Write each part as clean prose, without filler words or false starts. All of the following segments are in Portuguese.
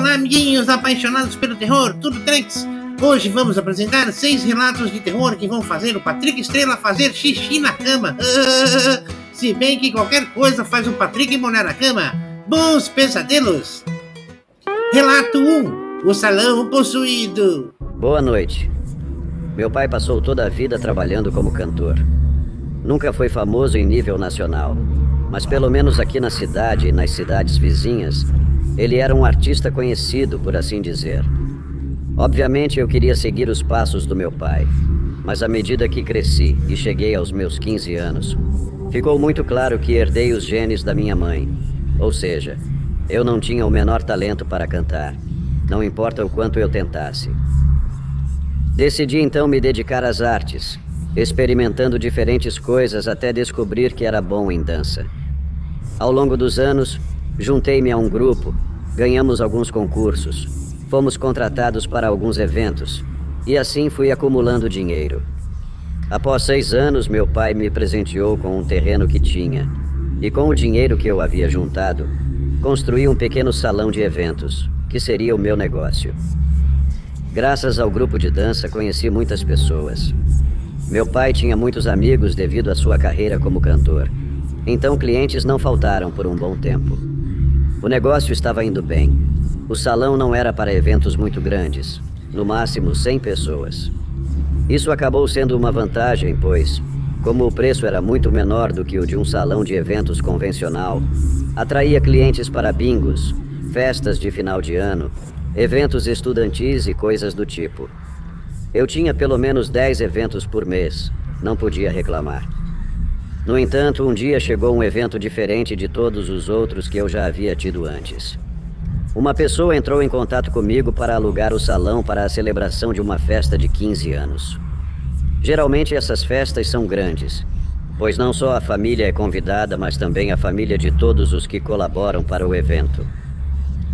Olá, amiguinhos apaixonados pelo terror, tudo tranks? Hoje vamos apresentar 6 relatos de terror que vão fazer o Patrick Estrela fazer xixi na cama. Se bem que qualquer coisa faz o Patrick molhar a cama. Bons pesadelos! Relato 1. O salão possuído. Boa noite. Meu pai passou toda a vida trabalhando como cantor. Nunca foi famoso em nível nacional, mas pelo menos aqui na cidade e nas cidades vizinhas, ele era um artista conhecido, por assim dizer. Obviamente eu queria seguir os passos do meu pai, mas à medida que cresci e cheguei aos meus 15 anos, ficou muito claro que herdei os genes da minha mãe. Ou seja, eu não tinha o menor talento para cantar, não importa o quanto eu tentasse. Decidi então me dedicar às artes, experimentando diferentes coisas até descobrir que era bom em dança. Ao longo dos anos, juntei-me a um grupo, ganhamos alguns concursos, fomos contratados para alguns eventos, e assim fui acumulando dinheiro. Após 6 anos, meu pai me presenteou com um terreno que tinha, e com o dinheiro que eu havia juntado, construí um pequeno salão de eventos, que seria o meu negócio. Graças ao grupo de dança, conheci muitas pessoas. Meu pai tinha muitos amigos devido à sua carreira como cantor, então clientes não faltaram por um bom tempo. O negócio estava indo bem. O salão não era para eventos muito grandes, no máximo 100 pessoas. Isso acabou sendo uma vantagem, pois, como o preço era muito menor do que o de um salão de eventos convencional, atraía clientes para bingos, festas de final de ano, eventos estudantis e coisas do tipo. Eu tinha pelo menos 10 eventos por mês, não podia reclamar. No entanto, um dia chegou um evento diferente de todos os outros que eu já havia tido antes. Uma pessoa entrou em contato comigo para alugar o salão para a celebração de uma festa de 15 anos. Geralmente essas festas são grandes, pois não só a família é convidada, mas também a família de todos os que colaboram para o evento.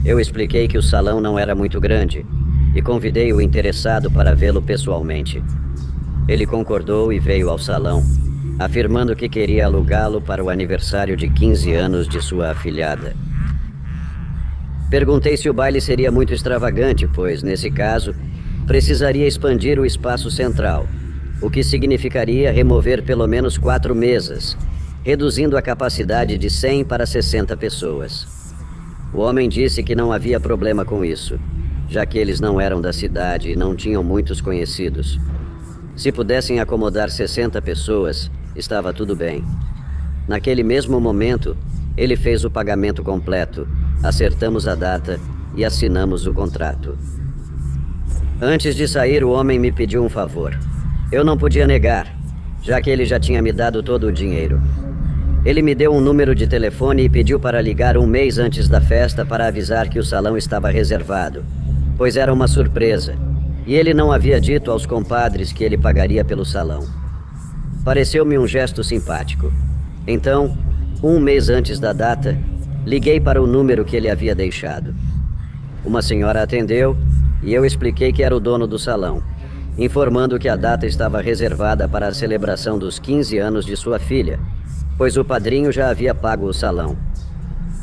Eu expliquei que o salão não era muito grande e convidei o interessado para vê-lo pessoalmente. Ele concordou e veio ao salão, afirmando que queria alugá-lo para o aniversário de 15 anos de sua afilhada. Perguntei se o baile seria muito extravagante, pois, nesse caso, precisaria expandir o espaço central, o que significaria remover pelo menos 4 mesas, reduzindo a capacidade de 100 para 60 pessoas. O homem disse que não havia problema com isso, já que eles não eram da cidade e não tinham muitos conhecidos. Se pudessem acomodar 60 pessoas, estava tudo bem. Naquele mesmo momento, ele fez o pagamento completo, acertamos a data e assinamos o contrato. Antes de sair, o homem me pediu um favor. Eu não podia negar, já que ele já tinha me dado todo o dinheiro. Ele me deu um número de telefone e pediu para ligar um mês antes da festa para avisar que o salão estava reservado, pois era uma surpresa, e ele não havia dito aos compadres que ele pagaria pelo salão. Pareceu-me um gesto simpático. Então, um mês antes da data, liguei para o número que ele havia deixado. Uma senhora atendeu e eu expliquei que era o dono do salão, informando que a data estava reservada para a celebração dos 15 anos de sua filha, pois o padrinho já havia pago o salão.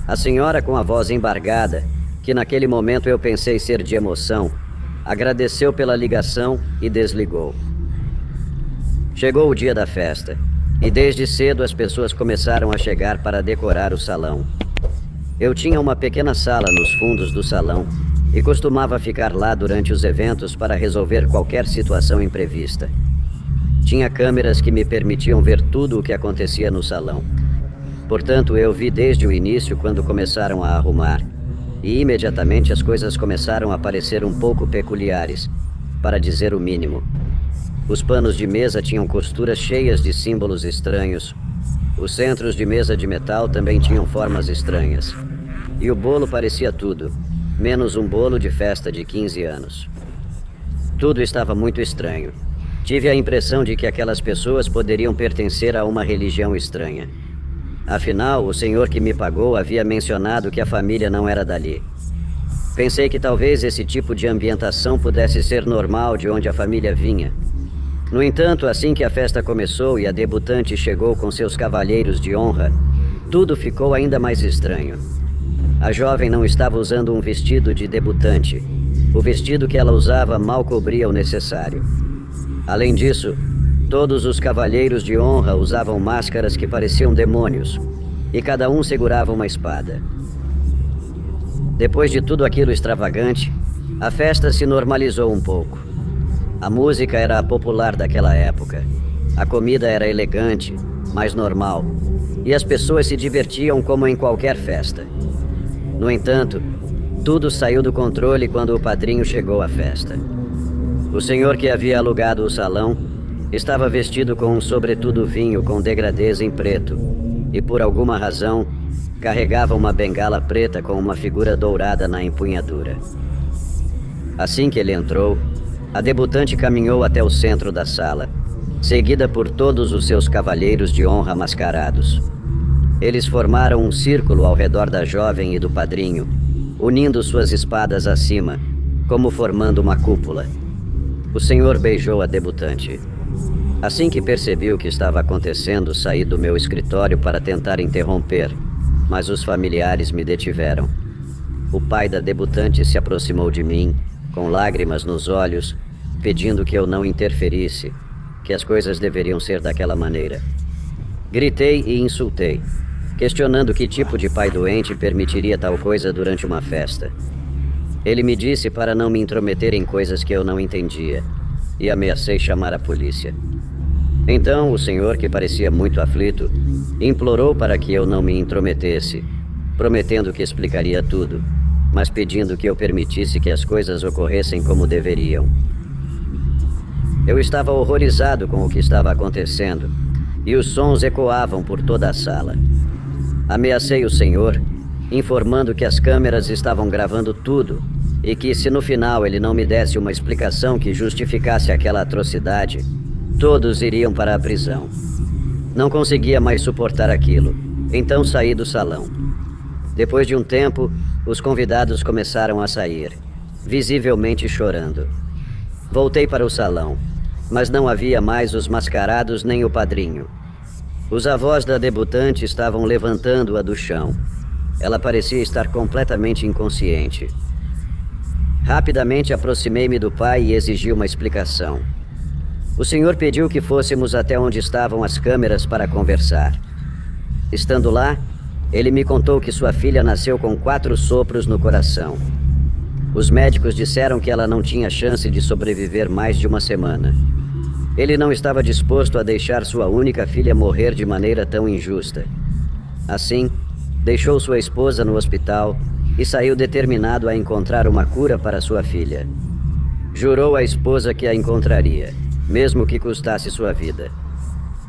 A senhora, com a voz embargada, que naquele momento eu pensei ser de emoção, agradeceu pela ligação e desligou. Chegou o dia da festa, e desde cedo as pessoas começaram a chegar para decorar o salão. Eu tinha uma pequena sala nos fundos do salão e costumava ficar lá durante os eventos para resolver qualquer situação imprevista. Tinha câmeras que me permitiam ver tudo o que acontecia no salão. Portanto, eu vi desde o início quando começaram a arrumar, e imediatamente as coisas começaram a parecer um pouco peculiares, para dizer o mínimo. Os panos de mesa tinham costuras cheias de símbolos estranhos. Os centros de mesa de metal também tinham formas estranhas. E o bolo parecia tudo, menos um bolo de festa de 15 anos. Tudo estava muito estranho. Tive a impressão de que aquelas pessoas poderiam pertencer a uma religião estranha. Afinal, o senhor que me pagou havia mencionado que a família não era dali. Pensei que talvez esse tipo de ambientação pudesse ser normal de onde a família vinha. No entanto, assim que a festa começou e a debutante chegou com seus cavalheiros de honra, tudo ficou ainda mais estranho. A jovem não estava usando um vestido de debutante. O vestido que ela usava mal cobria o necessário. Além disso, todos os cavalheiros de honra usavam máscaras que pareciam demônios, e cada um segurava uma espada. Depois de tudo aquilo extravagante, a festa se normalizou um pouco. A música era popular daquela época. A comida era elegante, mais normal, e as pessoas se divertiam como em qualquer festa. No entanto, tudo saiu do controle quando o padrinho chegou à festa. O senhor que havia alugado o salão estava vestido com um sobretudo vinho com degradês em preto e, por alguma razão, carregava uma bengala preta com uma figura dourada na empunhadura. Assim que ele entrou, a debutante caminhou até o centro da sala, seguida por todos os seus cavalheiros de honra mascarados. Eles formaram um círculo ao redor da jovem e do padrinho, unindo suas espadas acima, como formando uma cúpula. O senhor beijou a debutante. Assim que percebi o que estava acontecendo, saí do meu escritório para tentar interromper, mas os familiares me detiveram. O pai da debutante se aproximou de mim, com lágrimas nos olhos, pedindo que eu não interferisse, que as coisas deveriam ser daquela maneira. Gritei e insultei, questionando que tipo de pai doente permitiria tal coisa durante uma festa. Ele me disse para não me intrometer em coisas que eu não entendia, e ameacei chamar a polícia. Então o senhor, que parecia muito aflito, implorou para que eu não me intrometesse, prometendo que explicaria tudo, mas pedindo que eu permitisse que as coisas ocorressem como deveriam. Eu estava horrorizado com o que estava acontecendo, e os sons ecoavam por toda a sala. Ameacei o senhor, informando que as câmeras estavam gravando tudo e que, se no final ele não me desse uma explicação que justificasse aquela atrocidade, todos iriam para a prisão. Não conseguia mais suportar aquilo, então saí do salão. Depois de um tempo, os convidados começaram a sair, visivelmente chorando. Voltei para o salão, mas não havia mais os mascarados nem o padrinho. Os avós da debutante estavam levantando-a do chão. Ela parecia estar completamente inconsciente. Rapidamente aproximei-me do pai e exigi uma explicação. O senhor pediu que fôssemos até onde estavam as câmeras para conversar. Estando lá, ele me contou que sua filha nasceu com 4 sopros no coração. Os médicos disseram que ela não tinha chance de sobreviver mais de uma semana. Ele não estava disposto a deixar sua única filha morrer de maneira tão injusta. Assim, deixou sua esposa no hospital e saiu determinado a encontrar uma cura para sua filha. Jurou à esposa que a encontraria, mesmo que custasse sua vida.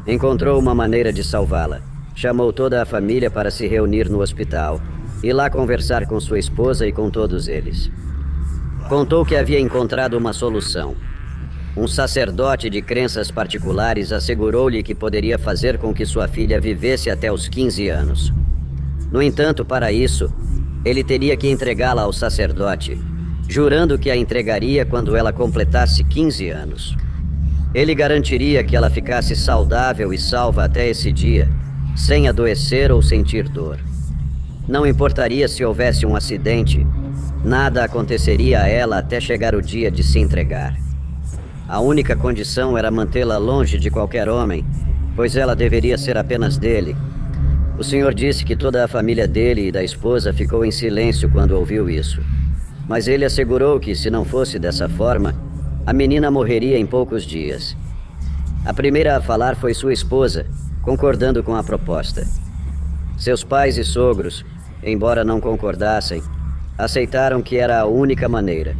Encontrou uma maneira de salvá-la. Chamou toda a família para se reunir no hospital e lá conversar com sua esposa e com todos eles. Contou que havia encontrado uma solução. Um sacerdote de crenças particulares assegurou-lhe que poderia fazer com que sua filha vivesse até os 15 anos. No entanto, para isso, ele teria que entregá-la ao sacerdote, jurando que a entregaria quando ela completasse 15 anos. Ele garantiria que ela ficasse saudável e salva até esse dia, sem adoecer ou sentir dor. Não importaria se houvesse um acidente, nada aconteceria a ela até chegar o dia de se entregar. A única condição era mantê-la longe de qualquer homem, pois ela deveria ser apenas dele. O senhor disse que toda a família dele e da esposa ficou em silêncio quando ouviu isso. Mas ele assegurou que, se não fosse dessa forma, a menina morreria em poucos dias. A primeira a falar foi sua esposa, concordando com a proposta. Seus pais e sogros, embora não concordassem, aceitaram que era a única maneira.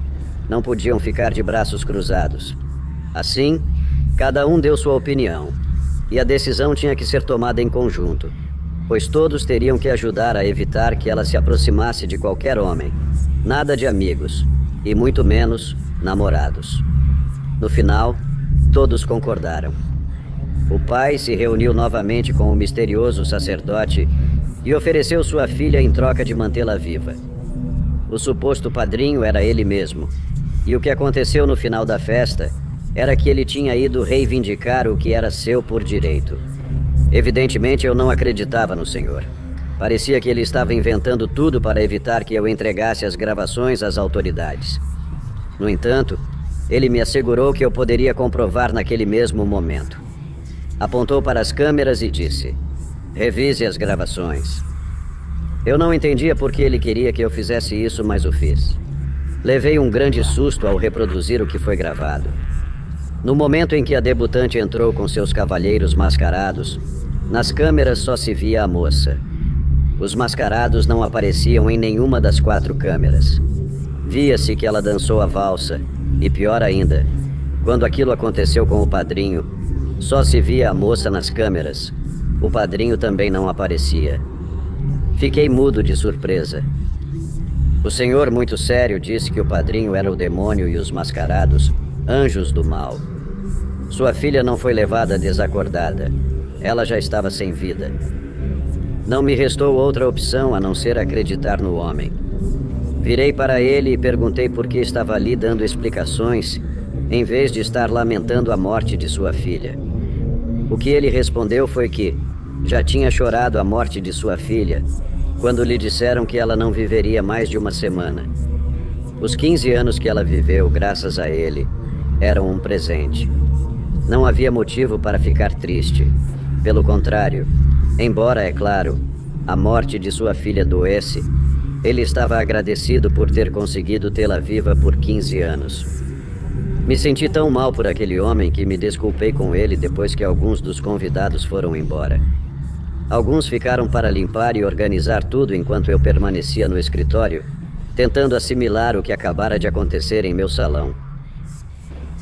Não podiam ficar de braços cruzados. Assim, cada um deu sua opinião, e a decisão tinha que ser tomada em conjunto, pois todos teriam que ajudar a evitar que ela se aproximasse de qualquer homem. Nada de amigos, e muito menos namorados. No final, todos concordaram. O pai se reuniu novamente com o misterioso sacerdote e ofereceu sua filha em troca de mantê-la viva. O suposto padrinho era ele mesmo, e o que aconteceu no final da festa era que ele tinha ido reivindicar o que era seu por direito. Evidentemente, eu não acreditava no senhor. Parecia que ele estava inventando tudo para evitar que eu entregasse as gravações às autoridades. No entanto, ele me assegurou que eu poderia comprovar naquele mesmo momento. Apontou para as câmeras e disse: "Revise as gravações." Eu não entendia por que ele queria que eu fizesse isso, mas o fiz. Levei um grande susto ao reproduzir o que foi gravado. No momento em que a debutante entrou com seus cavalheiros mascarados, nas câmeras só se via a moça. Os mascarados não apareciam em nenhuma das 4 câmeras. Via-se que ela dançou a valsa, e pior ainda, quando aquilo aconteceu com o padrinho, só se via a moça nas câmeras. O padrinho também não aparecia. Fiquei mudo de surpresa. O senhor, muito sério, disse que o padrinho era o demônio e os mascarados, anjos do mal. Sua filha não foi levada desacordada. Ela já estava sem vida. Não me restou outra opção a não ser acreditar no homem. Virei para ele e perguntei por que estava ali dando explicações, em vez de estar lamentando a morte de sua filha. O que ele respondeu foi que já tinha chorado a morte de sua filha, quando lhe disseram que ela não viveria mais de uma semana. Os 15 anos que ela viveu, graças a ele, eram um presente. Não havia motivo para ficar triste. Pelo contrário, embora, é claro, a morte de sua filha doesse, ele estava agradecido por ter conseguido tê-la viva por 15 anos. Me senti tão mal por aquele homem que me desculpei com ele depois que alguns dos convidados foram embora. Alguns ficaram para limpar e organizar tudo enquanto eu permanecia no escritório, tentando assimilar o que acabara de acontecer em meu salão.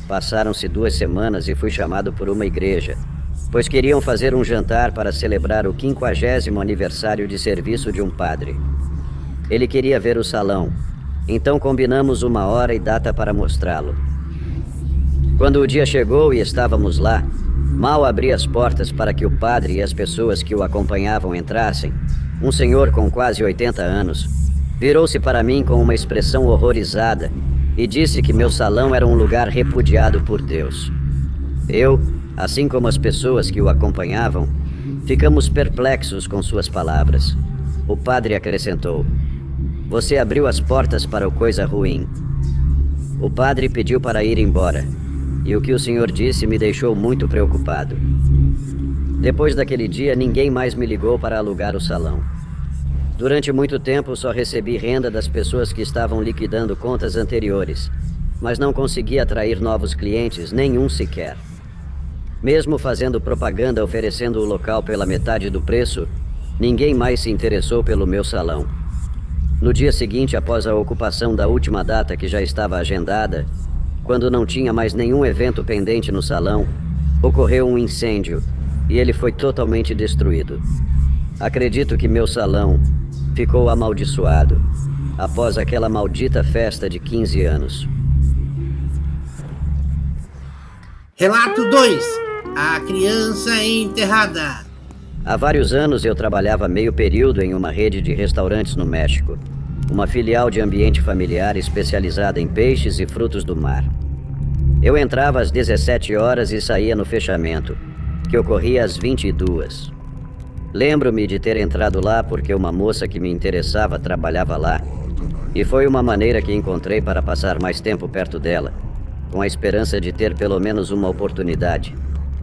Passaram-se 2 semanas e fui chamado por uma igreja, pois queriam fazer um jantar para celebrar o 50º aniversário de serviço de um padre. Ele queria ver o salão, então combinamos uma hora e data para mostrá-lo. Quando o dia chegou e estávamos lá, mal abri as portas para que o padre e as pessoas que o acompanhavam entrassem, um senhor com quase 80 anos virou-se para mim com uma expressão horrorizada e disse que meu salão era um lugar repudiado por Deus. Eu, assim como as pessoas que o acompanhavam, ficamos perplexos com suas palavras. O padre acrescentou: "Você abriu as portas para o coisa ruim." O padre pediu para ir embora, e o que o senhor disse me deixou muito preocupado. Depois daquele dia, ninguém mais me ligou para alugar o salão. Durante muito tempo, só recebi renda das pessoas que estavam liquidando contas anteriores, mas não consegui atrair novos clientes, nenhum sequer. Mesmo fazendo propaganda oferecendo o local pela metade do preço, ninguém mais se interessou pelo meu salão. No dia seguinte, após a ocupação da última data que já estava agendada, quando não tinha mais nenhum evento pendente no salão, ocorreu um incêndio e ele foi totalmente destruído. Acredito que meu salão ficou amaldiçoado após aquela maldita festa de 15 anos. Relato 2. A criança enterrada. Há vários anos eu trabalhava meio período em uma rede de restaurantes no México, uma filial de ambiente familiar especializada em peixes e frutos do mar. Eu entrava às 17 horas e saía no fechamento, que ocorria às 22. Lembro-me de ter entrado lá porque uma moça que me interessava trabalhava lá, e foi uma maneira que encontrei para passar mais tempo perto dela, com a esperança de ter pelo menos uma oportunidade,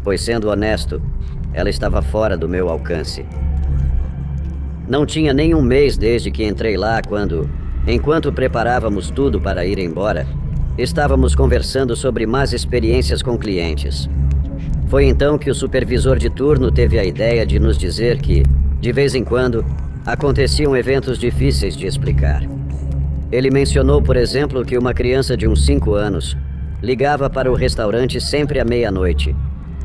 pois, sendo honesto, ela estava fora do meu alcance. Não tinha nem um mês desde que entrei lá quando, enquanto preparávamos tudo para ir embora, estávamos conversando sobre más experiências com clientes. Foi então que o supervisor de turno teve a ideia de nos dizer que, de vez em quando, aconteciam eventos difíceis de explicar. Ele mencionou, por exemplo, que uma criança de uns 5 anos ligava para o restaurante sempre à meia-noite,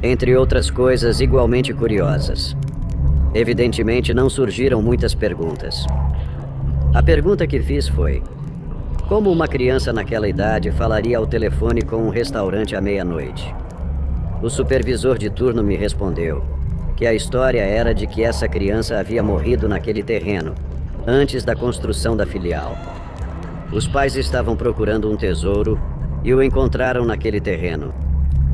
entre outras coisas igualmente curiosas. Evidentemente, não surgiram muitas perguntas. A pergunta que fiz foi: como uma criança naquela idade falaria ao telefone com um restaurante à meia-noite? O supervisor de turno me respondeu que a história era de que essa criança havia morrido naquele terreno, antes da construção da filial. Os pais estavam procurando um tesouro e o encontraram naquele terreno.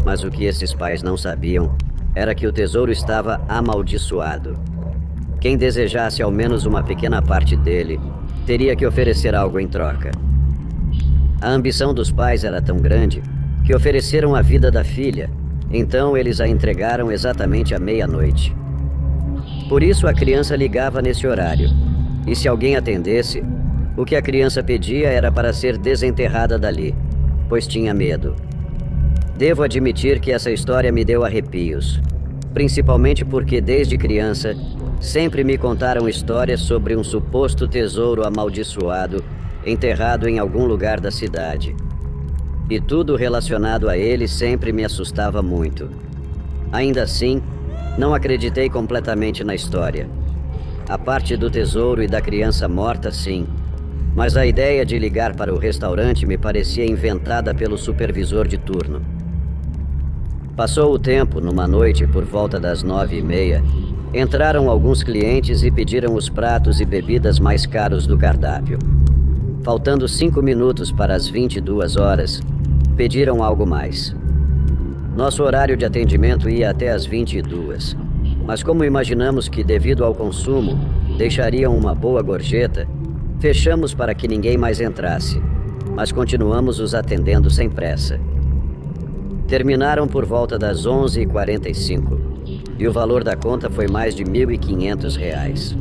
Mas o que esses pais não sabiam era que o tesouro estava amaldiçoado. Quem desejasse ao menos uma pequena parte dele teria que oferecer algo em troca. A ambição dos pais era tão grande que ofereceram a vida da filha, então eles a entregaram exatamente à meia-noite. Por isso a criança ligava nesse horário, e se alguém atendesse, o que a criança pedia era para ser desenterrada dali, pois tinha medo. Devo admitir que essa história me deu arrepios, principalmente porque desde criança sempre me contaram histórias sobre um suposto tesouro amaldiçoado enterrado em algum lugar da cidade. E tudo relacionado a ele sempre me assustava muito. Ainda assim, não acreditei completamente na história. A parte do tesouro e da criança morta, sim. Mas a ideia de ligar para o restaurante me parecia inventada pelo supervisor de turno. Passou o tempo, numa noite por volta das 9h30, entraram alguns clientes e pediram os pratos e bebidas mais caros do cardápio. Faltando 5 minutos para as 22 horas, pediram algo mais. Nosso horário de atendimento ia até as 22, mas como imaginamos que, devido ao consumo, deixariam uma boa gorjeta, fechamos para que ninguém mais entrasse, mas continuamos os atendendo sem pressa. Terminaram por volta das 11h45, e o valor da conta foi mais de R$ 1.500.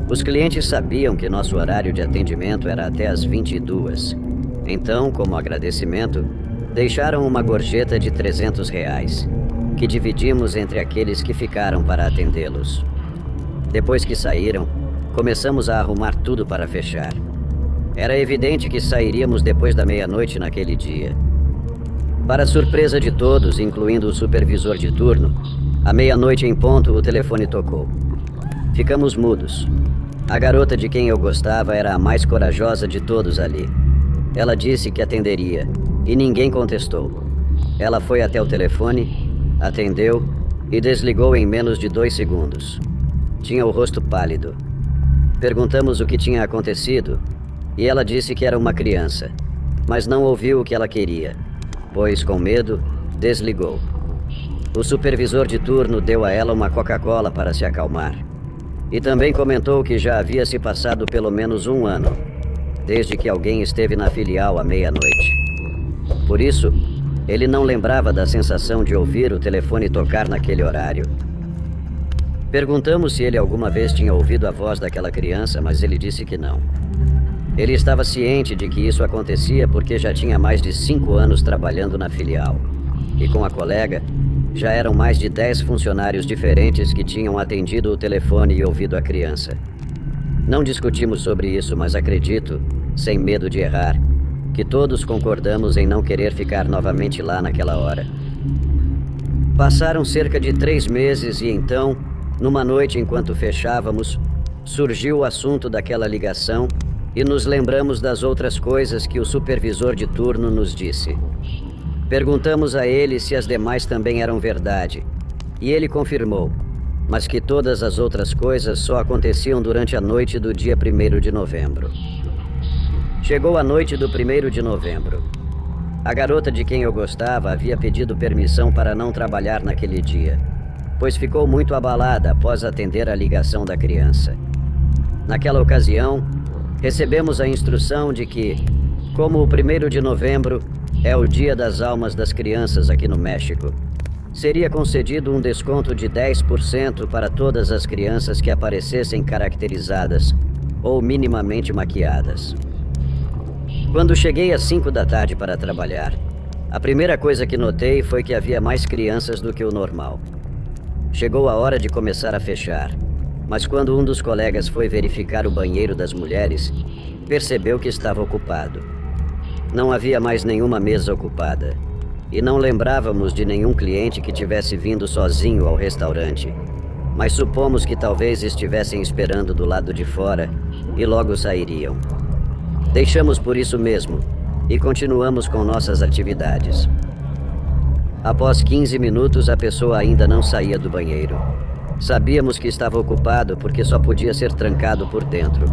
Os clientes sabiam que nosso horário de atendimento era até as 22. Então, como agradecimento, deixaram uma gorjeta de R$ 300, que dividimos entre aqueles que ficaram para atendê-los. Depois que saíram, começamos a arrumar tudo para fechar. Era evidente que sairíamos depois da meia-noite naquele dia. Para surpresa de todos, incluindo o supervisor de turno, à meia-noite em ponto o telefone tocou. Ficamos mudos. A garota de quem eu gostava era a mais corajosa de todos ali. Ela disse que atenderia, e ninguém contestou. Ela foi até o telefone, atendeu e desligou em menos de 2 segundos. Tinha o rosto pálido. Perguntamos o que tinha acontecido, e ela disse que era uma criança, mas não ouviu o que ela queria, pois, com medo, desligou. O supervisor de turno deu a ela uma Coca-Cola para se acalmar. E também comentou que já havia se passado pelo menos 1 ano, desde que alguém esteve na filial à meia-noite. Por isso, ele não lembrava da sensação de ouvir o telefone tocar naquele horário. Perguntamos se ele alguma vez tinha ouvido a voz daquela criança, mas ele disse que não. Ele estava ciente de que isso acontecia porque já tinha mais de 5 anos trabalhando na filial. E com a colega, já eram mais de 10 funcionários diferentes que tinham atendido o telefone e ouvido a criança. Não discutimos sobre isso, mas acredito, sem medo de errar, que todos concordamos em não querer ficar novamente lá naquela hora. Passaram cerca de 3 meses e então, numa noite enquanto fechávamos, surgiu o assunto daquela ligação e nos lembramos das outras coisas que o supervisor de turno nos disse. Perguntamos a ele se as demais também eram verdade, e ele confirmou, mas que todas as outras coisas só aconteciam durante a noite do dia 1º de novembro. Chegou a noite do 1º de novembro. A garota de quem eu gostava havia pedido permissão para não trabalhar naquele dia, pois ficou muito abalada após atender a ligação da criança. Naquela ocasião, recebemos a instrução de que, como o 1º de novembro é o Dia das Almas das Crianças aqui no México, seria concedido um desconto de 10% para todas as crianças que aparecessem caracterizadas ou minimamente maquiadas. Quando cheguei às 5 da tarde para trabalhar, a primeira coisa que notei foi que havia mais crianças do que o normal. Chegou a hora de começar a fechar, mas quando um dos colegas foi verificar o banheiro das mulheres, percebeu que estava ocupado. Não havia mais nenhuma mesa ocupada, e não lembrávamos de nenhum cliente que tivesse vindo sozinho ao restaurante, mas supomos que talvez estivessem esperando do lado de fora e logo sairiam. Deixamos por isso mesmo e continuamos com nossas atividades. Após 15 minutos, a pessoa ainda não saía do banheiro. Sabíamos que estava ocupado porque só podia ser trancado por dentro.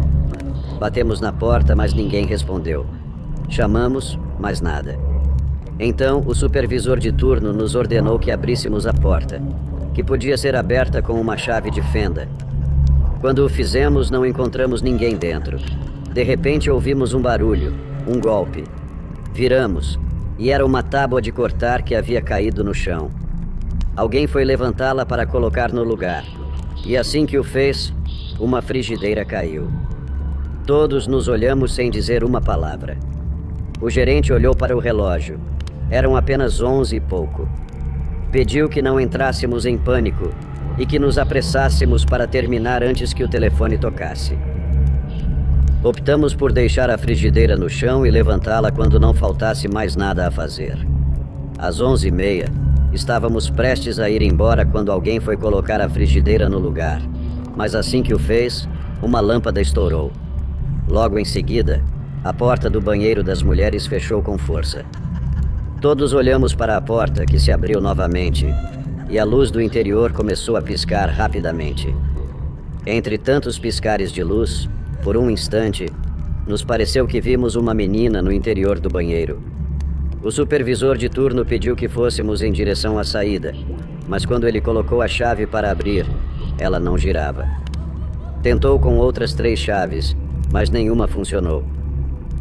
Batemos na porta, mas ninguém respondeu. Chamamos, mas nada. Então, o supervisor de turno nos ordenou que abríssemos a porta, que podia ser aberta com uma chave de fenda. Quando o fizemos, não encontramos ninguém dentro. De repente, ouvimos um barulho, um golpe. Viramos, e era uma tábua de cortar que havia caído no chão. Alguém foi levantá-la para colocar no lugar, e assim que o fez, uma frigideira caiu. Todos nos olhamos sem dizer uma palavra. O gerente olhou para o relógio. Eram apenas 11 e pouco. Pediu que não entrássemos em pânico e que nos apressássemos para terminar antes que o telefone tocasse. Optamos por deixar a frigideira no chão e levantá-la quando não faltasse mais nada a fazer. Às 11h30, estávamos prestes a ir embora quando alguém foi colocar a frigideira no lugar. Mas assim que o fez, uma lâmpada estourou. Logo em seguida, a porta do banheiro das mulheres fechou com força. Todos olhamos para a porta, que se abriu novamente, e a luz do interior começou a piscar rapidamente. Entre tantos piscares de luz, por um instante, nos pareceu que vimos uma menina no interior do banheiro. O supervisor de turno pediu que fôssemos em direção à saída, mas quando ele colocou a chave para abrir, ela não girava. Tentou com outras 3 chaves, mas nenhuma funcionou.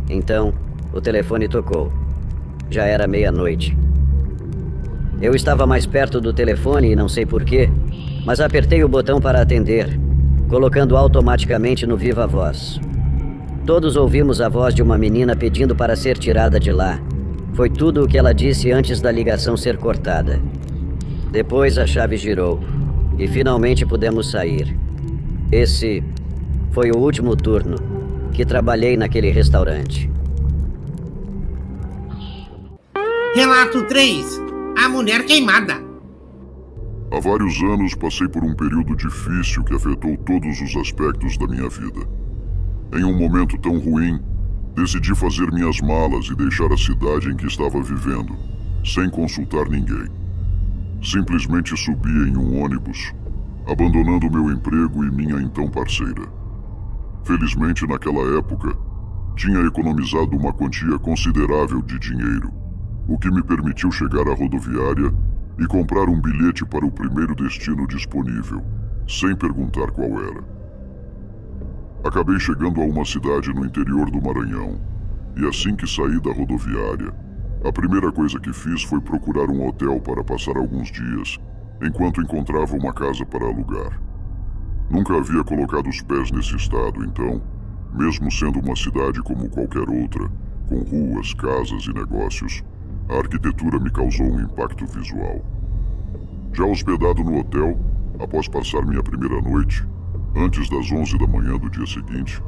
Então, o telefone tocou. Já era meia-noite. Eu estava mais perto do telefone e não sei porquê, mas apertei o botão para atender, colocando automaticamente no viva voz. Todos ouvimos a voz de uma menina pedindo para ser tirada de lá. Foi tudo o que ela disse antes da ligação ser cortada. Depois a chave girou e finalmente pudemos sair. Esse foi o último turno que trabalhei naquele restaurante. Relato 3. A mulher queimada. Há vários anos passei por um período difícil que afetou todos os aspectos da minha vida. Em um momento tão ruim, decidi fazer minhas malas e deixar a cidade em que estava vivendo, sem consultar ninguém. Simplesmente subi em um ônibus, abandonando meu emprego e minha então parceira. Felizmente, naquela época, tinha economizado uma quantia considerável de dinheiro, o que me permitiu chegar à rodoviária e comprar um bilhete para o primeiro destino disponível, sem perguntar qual era. Acabei chegando a uma cidade no interior do Maranhão, e assim que saí da rodoviária, a primeira coisa que fiz foi procurar um hotel para passar alguns dias, enquanto encontrava uma casa para alugar. Nunca havia colocado os pés nesse estado, então, mesmo sendo uma cidade como qualquer outra, com ruas, casas e negócios, a arquitetura me causou um impacto visual. Já hospedado no hotel, após passar minha primeira noite, antes das 11 da manhã do dia seguinte,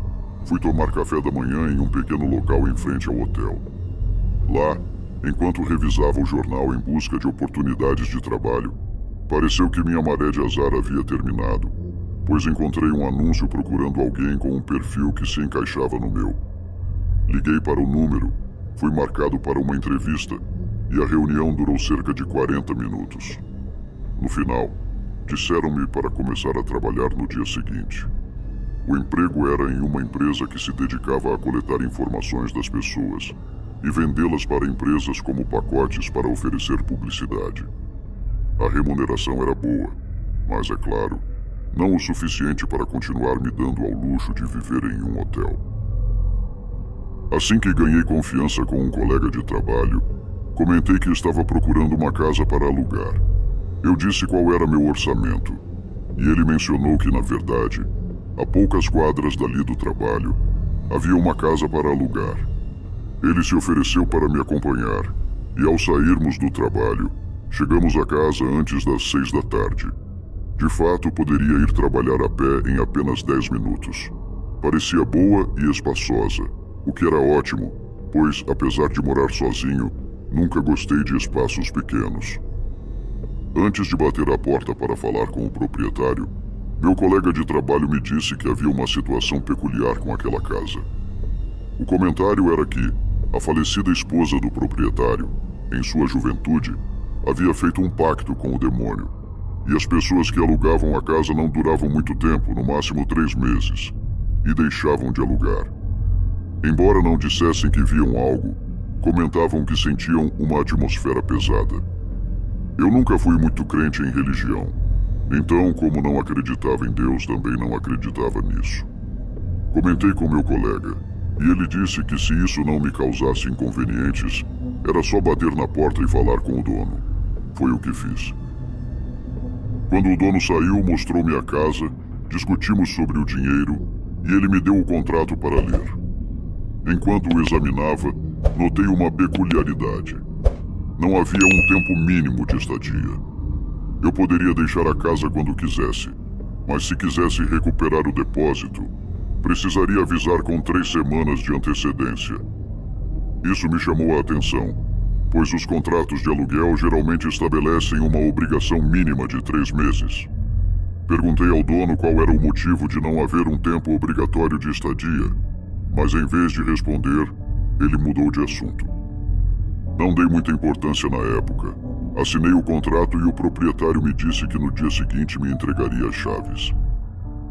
fui tomar café da manhã em um pequeno local em frente ao hotel. Lá, enquanto revisava o jornal em busca de oportunidades de trabalho, pareceu que minha maré de azar havia terminado, pois encontrei um anúncio procurando alguém com um perfil que se encaixava no meu. Liguei para o número, fui marcado para uma entrevista e a reunião durou cerca de 40 minutos. No final, disseram-me para começar a trabalhar no dia seguinte. O emprego era em uma empresa que se dedicava a coletar informações das pessoas e vendê-las para empresas como pacotes para oferecer publicidade. A remuneração era boa, mas, é claro, não o suficiente para continuar me dando ao luxo de viver em um hotel. Assim que ganhei confiança com um colega de trabalho, comentei que estava procurando uma casa para alugar. Eu disse qual era meu orçamento, e ele mencionou que, na verdade, a poucas quadras dali do trabalho, havia uma casa para alugar. Ele se ofereceu para me acompanhar, e ao sairmos do trabalho, chegamos à casa antes das 6 da tarde. De fato, poderia ir trabalhar a pé em apenas 10 minutos. Parecia boa e espaçosa, o que era ótimo, pois, apesar de morar sozinho, nunca gostei de espaços pequenos. Antes de bater a porta para falar com o proprietário, meu colega de trabalho me disse que havia uma situação peculiar com aquela casa. O comentário era que a falecida esposa do proprietário, em sua juventude, havia feito um pacto com o demônio, e as pessoas que alugavam a casa não duravam muito tempo, no máximo 3 meses, e deixavam de alugar. Embora não dissessem que viam algo, comentavam que sentiam uma atmosfera pesada. Eu nunca fui muito crente em religião, Então, como não acreditava em Deus, também não acreditava nisso. Comentei com meu colega, e ele disse que se isso não me causasse inconvenientes, era só bater na porta e falar com o dono. Foi o que fiz. Quando o dono saiu, mostrou-me a casa, discutimos sobre o dinheiro e ele me deu o contrato para ler. Enquanto o examinava, notei uma peculiaridade. Não havia um tempo mínimo de estadia. Eu poderia deixar a casa quando quisesse, mas se quisesse recuperar o depósito, precisaria avisar com 3 semanas de antecedência. Isso me chamou a atenção, pois os contratos de aluguel geralmente estabelecem uma obrigação mínima de 3 meses. Perguntei ao dono qual era o motivo de não haver um tempo obrigatório de estadia, mas em vez de responder, ele mudou de assunto. Não dei muita importância na época. Assinei o contrato e o proprietário me disse que no dia seguinte me entregaria as chaves.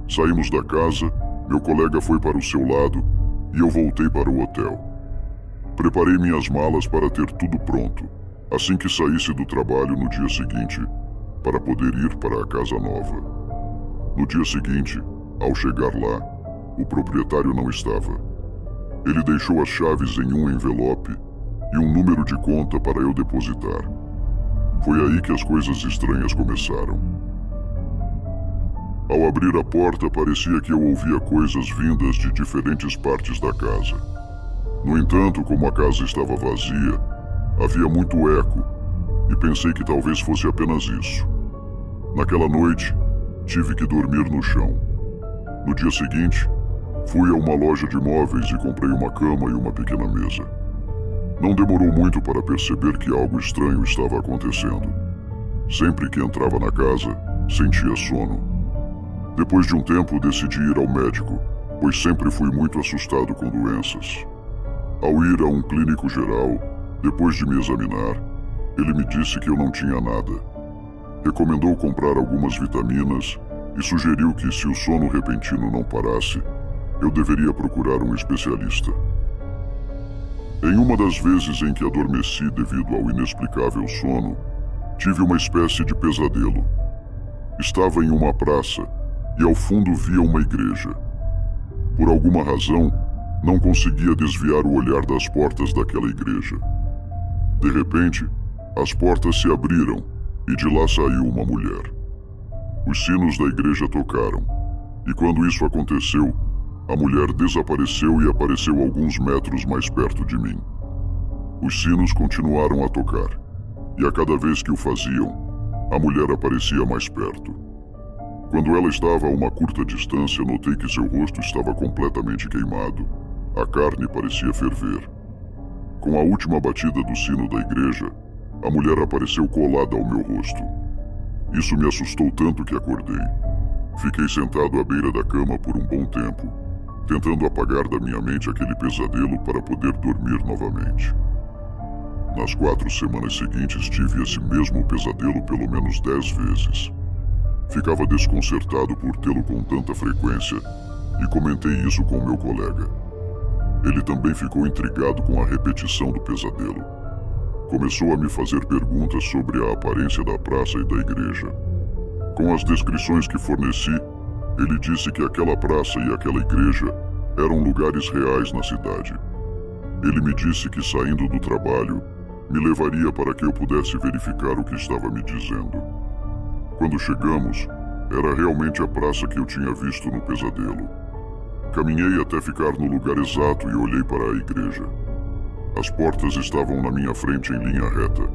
Saímos da casa, meu colega foi para o seu lado e eu voltei para o hotel. Preparei minhas malas para ter tudo pronto, assim que saísse do trabalho no dia seguinte, para poder ir para a casa nova. No dia seguinte, ao chegar lá, o proprietário não estava. Ele deixou as chaves em um envelope e um número de conta para eu depositar. Foi aí que as coisas estranhas começaram. Ao abrir a porta, parecia que eu ouvia coisas vindas de diferentes partes da casa. No entanto, como a casa estava vazia, havia muito eco e pensei que talvez fosse apenas isso. Naquela noite, tive que dormir no chão. No dia seguinte, fui a uma loja de móveis e comprei uma cama e uma pequena mesa. Não demorou muito para perceber que algo estranho estava acontecendo. Sempre que entrava na casa, sentia sono. Depois de um tempo, decidi ir ao médico, pois sempre fui muito assustado com doenças. Ao ir a um clínico geral, depois de me examinar, ele me disse que eu não tinha nada. Recomendou comprar algumas vitaminas e sugeriu que, se o sono repentino não parasse, eu deveria procurar um especialista. Em uma das vezes em que adormeci devido ao inexplicável sono, tive uma espécie de pesadelo. Estava em uma praça e ao fundo via uma igreja. Por alguma razão, não conseguia desviar o olhar das portas daquela igreja. De repente, as portas se abriram e de lá saiu uma mulher. Os sinos da igreja tocaram, e quando isso aconteceu, a mulher desapareceu e apareceu alguns metros mais perto de mim. Os sinos continuaram a tocar, e a cada vez que o faziam, a mulher aparecia mais perto. Quando ela estava a uma curta distância, notei que seu rosto estava completamente queimado. A carne parecia ferver. Com a última batida do sino da igreja, a mulher apareceu colada ao meu rosto. Isso me assustou tanto que acordei. Fiquei sentado à beira da cama por um bom tempo, tentando apagar da minha mente aquele pesadelo para poder dormir novamente. Nas 4 semanas seguintes tive esse mesmo pesadelo pelo menos 10 vezes. Ficava desconcertado por tê-lo com tanta frequência e comentei isso com meu colega. Ele também ficou intrigado com a repetição do pesadelo. Começou a me fazer perguntas sobre a aparência da praça e da igreja. Com as descrições que forneci, ele disse que aquela praça e aquela igreja eram lugares reais na cidade. Ele me disse que, saindo do trabalho, me levaria para que eu pudesse verificar o que estava me dizendo. Quando chegamos, era realmente a praça que eu tinha visto no pesadelo. Caminhei até ficar no lugar exato e olhei para a igreja. As portas estavam na minha frente em linha reta,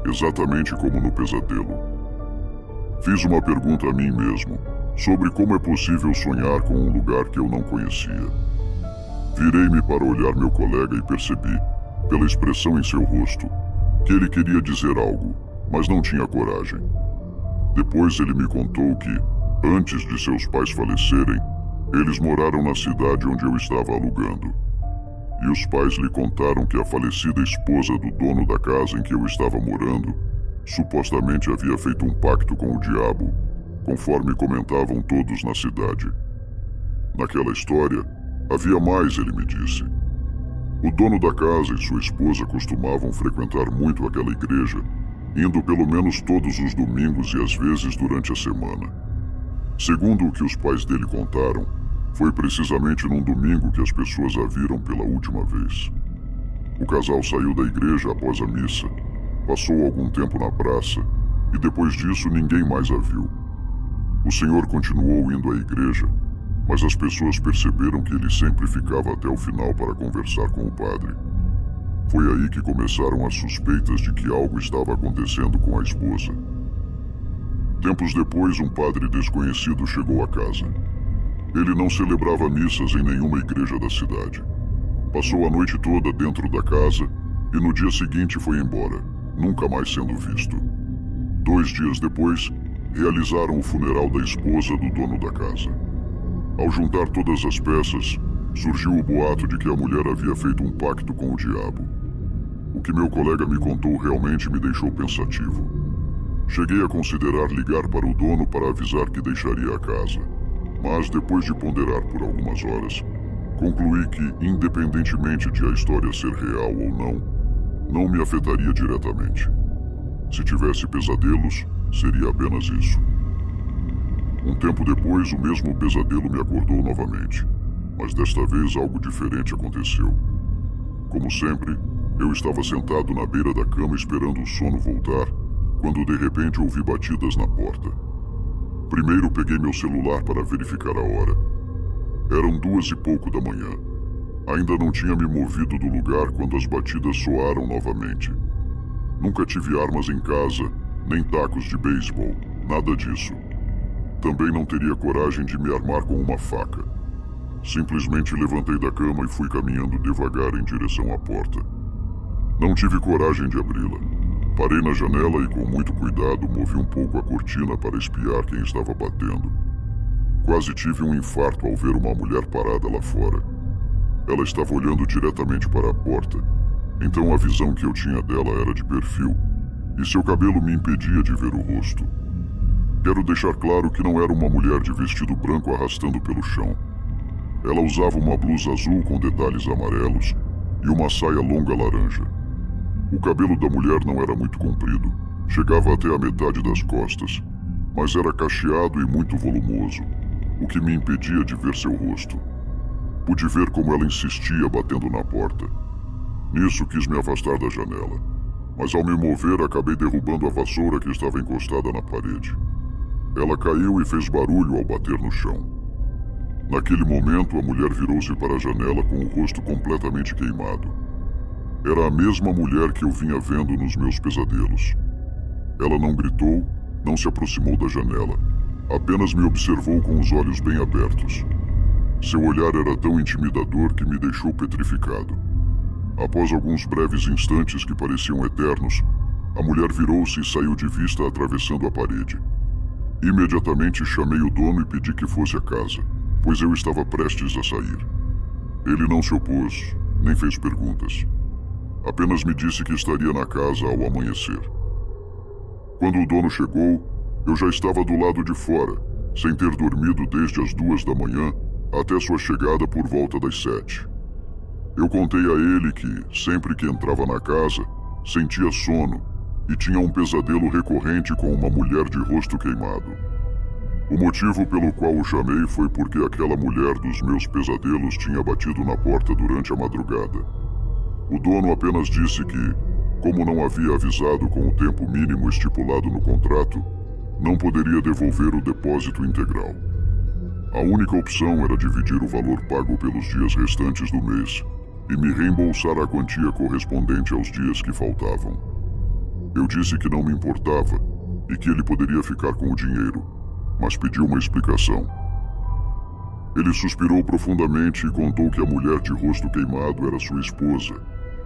exatamente como no pesadelo. Fiz uma pergunta a mim mesmo, sobre como é possível sonhar com um lugar que eu não conhecia. Virei-me para olhar meu colega e percebi, pela expressão em seu rosto, que ele queria dizer algo, mas não tinha coragem. Depois ele me contou que, antes de seus pais falecerem, eles moraram na cidade onde eu estava alugando. E os pais lhe contaram que a falecida esposa do dono da casa em que eu estava morando supostamente havia feito um pacto com o diabo, conforme comentavam todos na cidade. Naquela história, havia mais, ele me disse. O dono da casa e sua esposa costumavam frequentar muito aquela igreja, indo pelo menos todos os domingos e às vezes durante a semana. Segundo o que os pais dele contaram, foi precisamente num domingo que as pessoas a viram pela última vez. O casal saiu da igreja após a missa, passou algum tempo na praça e depois disso ninguém mais a viu. O senhor continuou indo à igreja, mas as pessoas perceberam que ele sempre ficava até o final para conversar com o padre. Foi aí que começaram as suspeitas de que algo estava acontecendo com a esposa. Tempos depois, um padre desconhecido chegou à casa. Ele não celebrava missas em nenhuma igreja da cidade. Passou a noite toda dentro da casa e no dia seguinte foi embora, nunca mais sendo visto. 2 dias depois, realizaram o funeral da esposa do dono da casa. Ao juntar todas as peças, surgiu o boato de que a mulher havia feito um pacto com o diabo. O que meu colega me contou realmente me deixou pensativo. Cheguei a considerar ligar para o dono para avisar que deixaria a casa, mas depois de ponderar por algumas horas, concluí que, independentemente de a história ser real ou não me afetaria diretamente. Se tivesse pesadelos, seria apenas isso. Um tempo depois, o mesmo pesadelo me acordou novamente, mas desta vez algo diferente aconteceu. Como sempre, eu estava sentado na beira da cama esperando o sono voltar, quando de repente ouvi batidas na porta. Primeiro peguei meu celular para verificar a hora. Eram 2 e pouco da manhã. Ainda não tinha me movido do lugar quando as batidas soaram novamente. Nunca tive armas em casa, nem tacos de beisebol, nada disso. Também não teria coragem de me armar com uma faca. Simplesmente levantei da cama e fui caminhando devagar em direção à porta. Não tive coragem de abri-la. Parei na janela e, com muito cuidado, movi um pouco a cortina para espiar quem estava batendo. Quase tive um infarto ao ver uma mulher parada lá fora. Ela estava olhando diretamente para a porta, então a visão que eu tinha dela era de perfil, e seu cabelo me impedia de ver o rosto. Quero deixar claro que não era uma mulher de vestido branco arrastando pelo chão. Ela usava uma blusa azul com detalhes amarelos e uma saia longa laranja. O cabelo da mulher não era muito comprido, chegava até a metade das costas, mas era cacheado e muito volumoso, o que me impedia de ver seu rosto. Pude ver como ela insistia batendo na porta. Nisso quis me afastar da janela, mas ao me mover acabei derrubando a vassoura que estava encostada na parede. Ela caiu e fez barulho ao bater no chão. Naquele momento a mulher virou-se para a janela com o rosto completamente queimado. Era a mesma mulher que eu vinha vendo nos meus pesadelos. Ela não gritou, não se aproximou da janela, apenas me observou com os olhos bem abertos. Seu olhar era tão intimidador que me deixou petrificado. Após alguns breves instantes que pareciam eternos, a mulher virou-se e saiu de vista atravessando a parede. Imediatamente chamei o dono e pedi que fosse à casa, pois eu estava prestes a sair. Ele não se opôs, nem fez perguntas. Apenas me disse que estaria na casa ao amanhecer. Quando o dono chegou, eu já estava do lado de fora, sem ter dormido desde as 2 da manhã até sua chegada por volta das 7. Eu contei a ele que, sempre que entrava na casa, sentia sono e tinha um pesadelo recorrente com uma mulher de rosto queimado. O motivo pelo qual o chamei foi porque aquela mulher dos meus pesadelos tinha batido na porta durante a madrugada. O dono apenas disse que, como não havia avisado com o tempo mínimo estipulado no contrato, não poderia devolver o depósito integral. A única opção era dividir o valor pago pelos dias restantes do mês e me reembolsar a quantia correspondente aos dias que faltavam. Eu disse que não me importava e que ele poderia ficar com o dinheiro, mas pediu uma explicação. Ele suspirou profundamente e contou que a mulher de rosto queimado era sua esposa,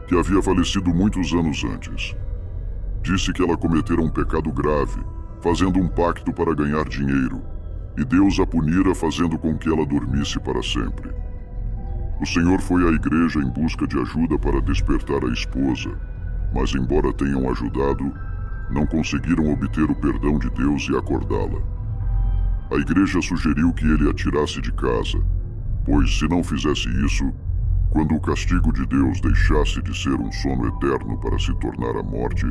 que havia falecido muitos anos antes. Disse que ela cometera um pecado grave, fazendo um pacto para ganhar dinheiro, e Deus a punira fazendo com que ela dormisse para sempre. O senhor foi à igreja em busca de ajuda para despertar a esposa, mas embora tenham ajudado, não conseguiram obter o perdão de Deus e acordá-la. A igreja sugeriu que ele a tirasse de casa, pois se não fizesse isso, quando o castigo de Deus deixasse de ser um sono eterno para se tornar a morte,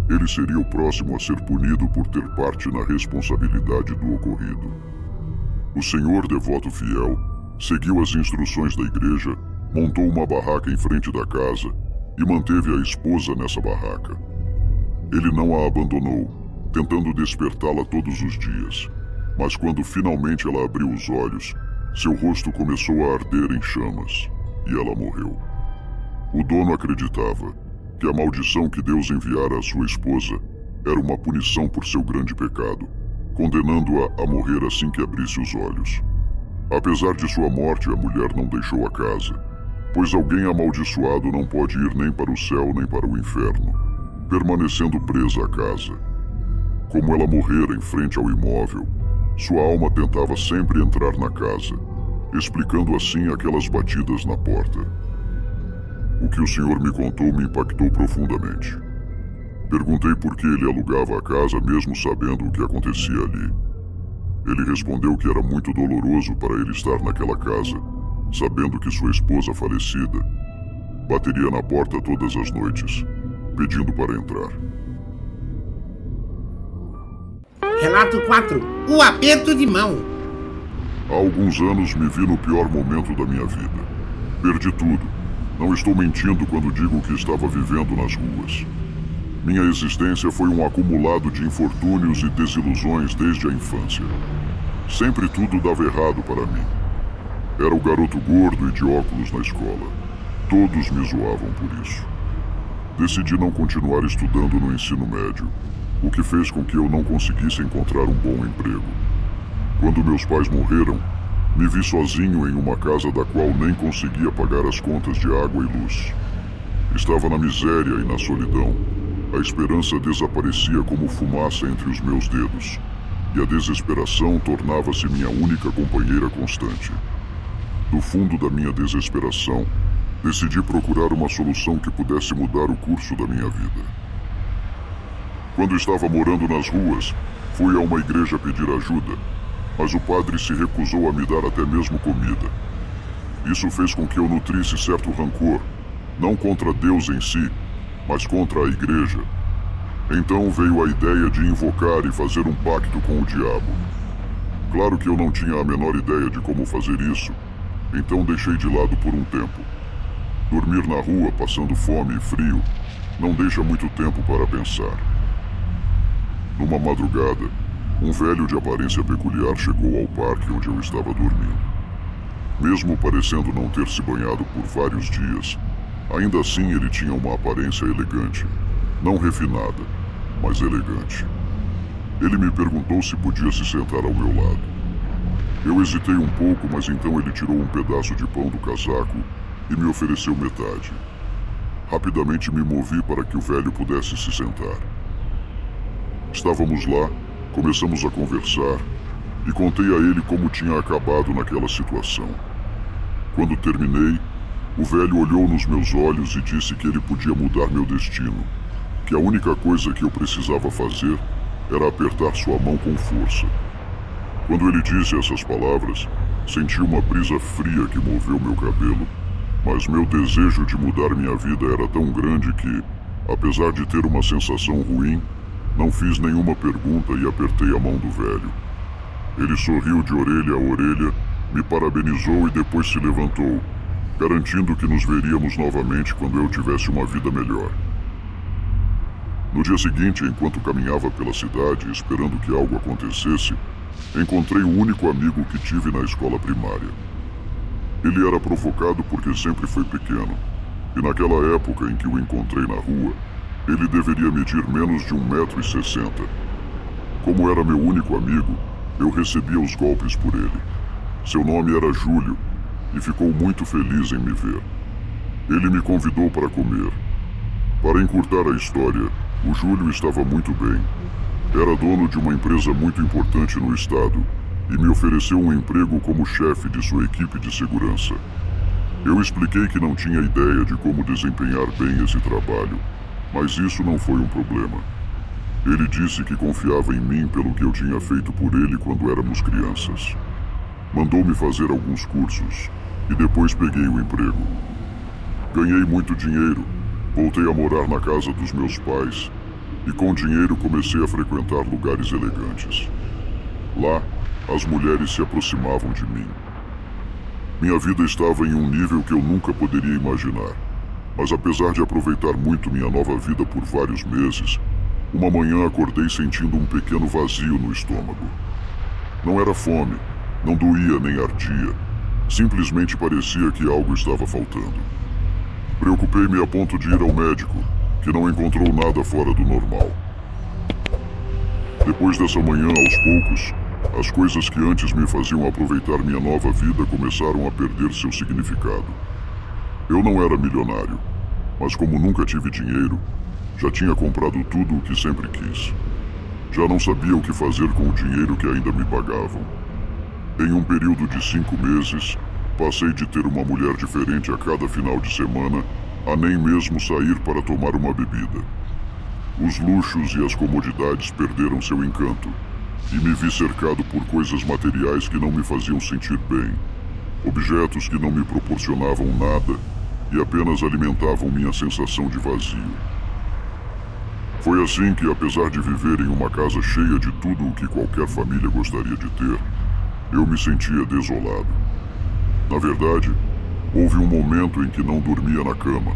ele seria o próximo a ser punido por ter parte na responsabilidade do ocorrido. O senhor, devoto fiel, seguiu as instruções da igreja, montou uma barraca em frente da casa e manteve a esposa nessa barraca. Ele não a abandonou, tentando despertá-la todos os dias, mas quando finalmente ela abriu os olhos, seu rosto começou a arder em chamas e ela morreu. O dono acreditava que a maldição que Deus enviara à sua esposa era uma punição por seu grande pecado, condenando-a a morrer assim que abrisse os olhos. Apesar de sua morte, a mulher não deixou a casa, pois alguém amaldiçoado não pode ir nem para o céu nem para o inferno, permanecendo presa à casa. Como ela morrera em frente ao imóvel, sua alma tentava sempre entrar na casa, explicando assim aquelas batidas na porta. O que o senhor me contou me impactou profundamente. Perguntei por que ele alugava a casa mesmo sabendo o que acontecia ali. Ele respondeu que era muito doloroso para ele estar naquela casa, sabendo que sua esposa falecida bateria na porta todas as noites, pedindo para entrar. Relato 4. O aperto de mão. Há alguns anos me vi no pior momento da minha vida. Perdi tudo. Não estou mentindo quando digo que estava vivendo nas ruas. Minha existência foi um acumulado de infortúnios e desilusões desde a infância. Sempre tudo dava errado para mim. Era o garoto gordo e de óculos na escola. Todos me zoavam por isso. Decidi não continuar estudando no ensino médio, o que fez com que eu não conseguisse encontrar um bom emprego. Quando meus pais morreram, me vi sozinho em uma casa da qual nem conseguia pagar as contas de água e luz. Estava na miséria e na solidão. A esperança desaparecia como fumaça entre os meus dedos, e a desesperação tornava-se minha única companheira constante. Do fundo da minha desesperação, decidi procurar uma solução que pudesse mudar o curso da minha vida. Quando estava morando nas ruas, fui a uma igreja pedir ajuda, mas o padre se recusou a me dar até mesmo comida. Isso fez com que eu nutrisse certo rancor, não contra Deus em si, mas contra a igreja. Então veio a ideia de invocar e fazer um pacto com o diabo. Claro que eu não tinha a menor ideia de como fazer isso, então deixei de lado por um tempo. Dormir na rua, passando fome e frio, não deixa muito tempo para pensar. Numa madrugada, um velho de aparência peculiar chegou ao parque onde eu estava dormindo. Mesmo parecendo não ter se banhado por vários dias, ainda assim ele tinha uma aparência elegante, não refinada, mas elegante. Ele me perguntou se podia se sentar ao meu lado. Eu hesitei um pouco, mas então ele tirou um pedaço de pão do casaco e me ofereceu metade. Rapidamente me movi para que o velho pudesse se sentar. Estávamos lá, começamos a conversar e contei a ele como tinha acabado naquela situação. Quando terminei, o velho olhou nos meus olhos e disse que ele podia mudar meu destino, que a única coisa que eu precisava fazer era apertar sua mão com força. Quando ele disse essas palavras, senti uma brisa fria que moveu meu cabelo, mas meu desejo de mudar minha vida era tão grande que, apesar de ter uma sensação ruim, não fiz nenhuma pergunta e apertei a mão do velho. Ele sorriu de orelha a orelha, me parabenizou e depois se levantou, garantindo que nos veríamos novamente quando eu tivesse uma vida melhor. No dia seguinte, enquanto caminhava pela cidade esperando que algo acontecesse, encontrei o único amigo que tive na escola primária. Ele era provocado porque sempre foi pequeno, e naquela época em que o encontrei na rua, ele deveria medir menos de 1,60 m. Como era meu único amigo, eu recebia os golpes por ele. Seu nome era Júlio, e ficou muito feliz em me ver. Ele me convidou para comer. Para encurtar a história, o Júlio estava muito bem. Era dono de uma empresa muito importante no estado e me ofereceu um emprego como chefe de sua equipe de segurança. Eu expliquei que não tinha ideia de como desempenhar bem esse trabalho, mas isso não foi um problema. Ele disse que confiava em mim pelo que eu tinha feito por ele quando éramos crianças. Mandou-me fazer alguns cursos e depois peguei o emprego. Ganhei muito dinheiro, voltei a morar na casa dos meus pais e com dinheiro comecei a frequentar lugares elegantes. Lá, as mulheres se aproximavam de mim. Minha vida estava em um nível que eu nunca poderia imaginar, mas apesar de aproveitar muito minha nova vida por vários meses, uma manhã acordei sentindo um pequeno vazio no estômago. Não era fome, não doía nem ardia, simplesmente parecia que algo estava faltando. Preocupei-me a ponto de ir ao médico, que não encontrou nada fora do normal. Depois dessa manhã, aos poucos, as coisas que antes me faziam aproveitar minha nova vida começaram a perder seu significado. Eu não era milionário, mas como nunca tive dinheiro, já tinha comprado tudo o que sempre quis. Já não sabia o que fazer com o dinheiro que ainda me pagavam. Em um período de 5 meses, passei de ter uma mulher diferente a cada final de semana a nem mesmo sair para tomar uma bebida. Os luxos e as comodidades perderam seu encanto, e me vi cercado por coisas materiais que não me faziam sentir bem, objetos que não me proporcionavam nada e apenas alimentavam minha sensação de vazio. Foi assim que, apesar de viver em uma casa cheia de tudo o que qualquer família gostaria de ter, eu me sentia desolado. Na verdade, houve um momento em que não dormia na cama,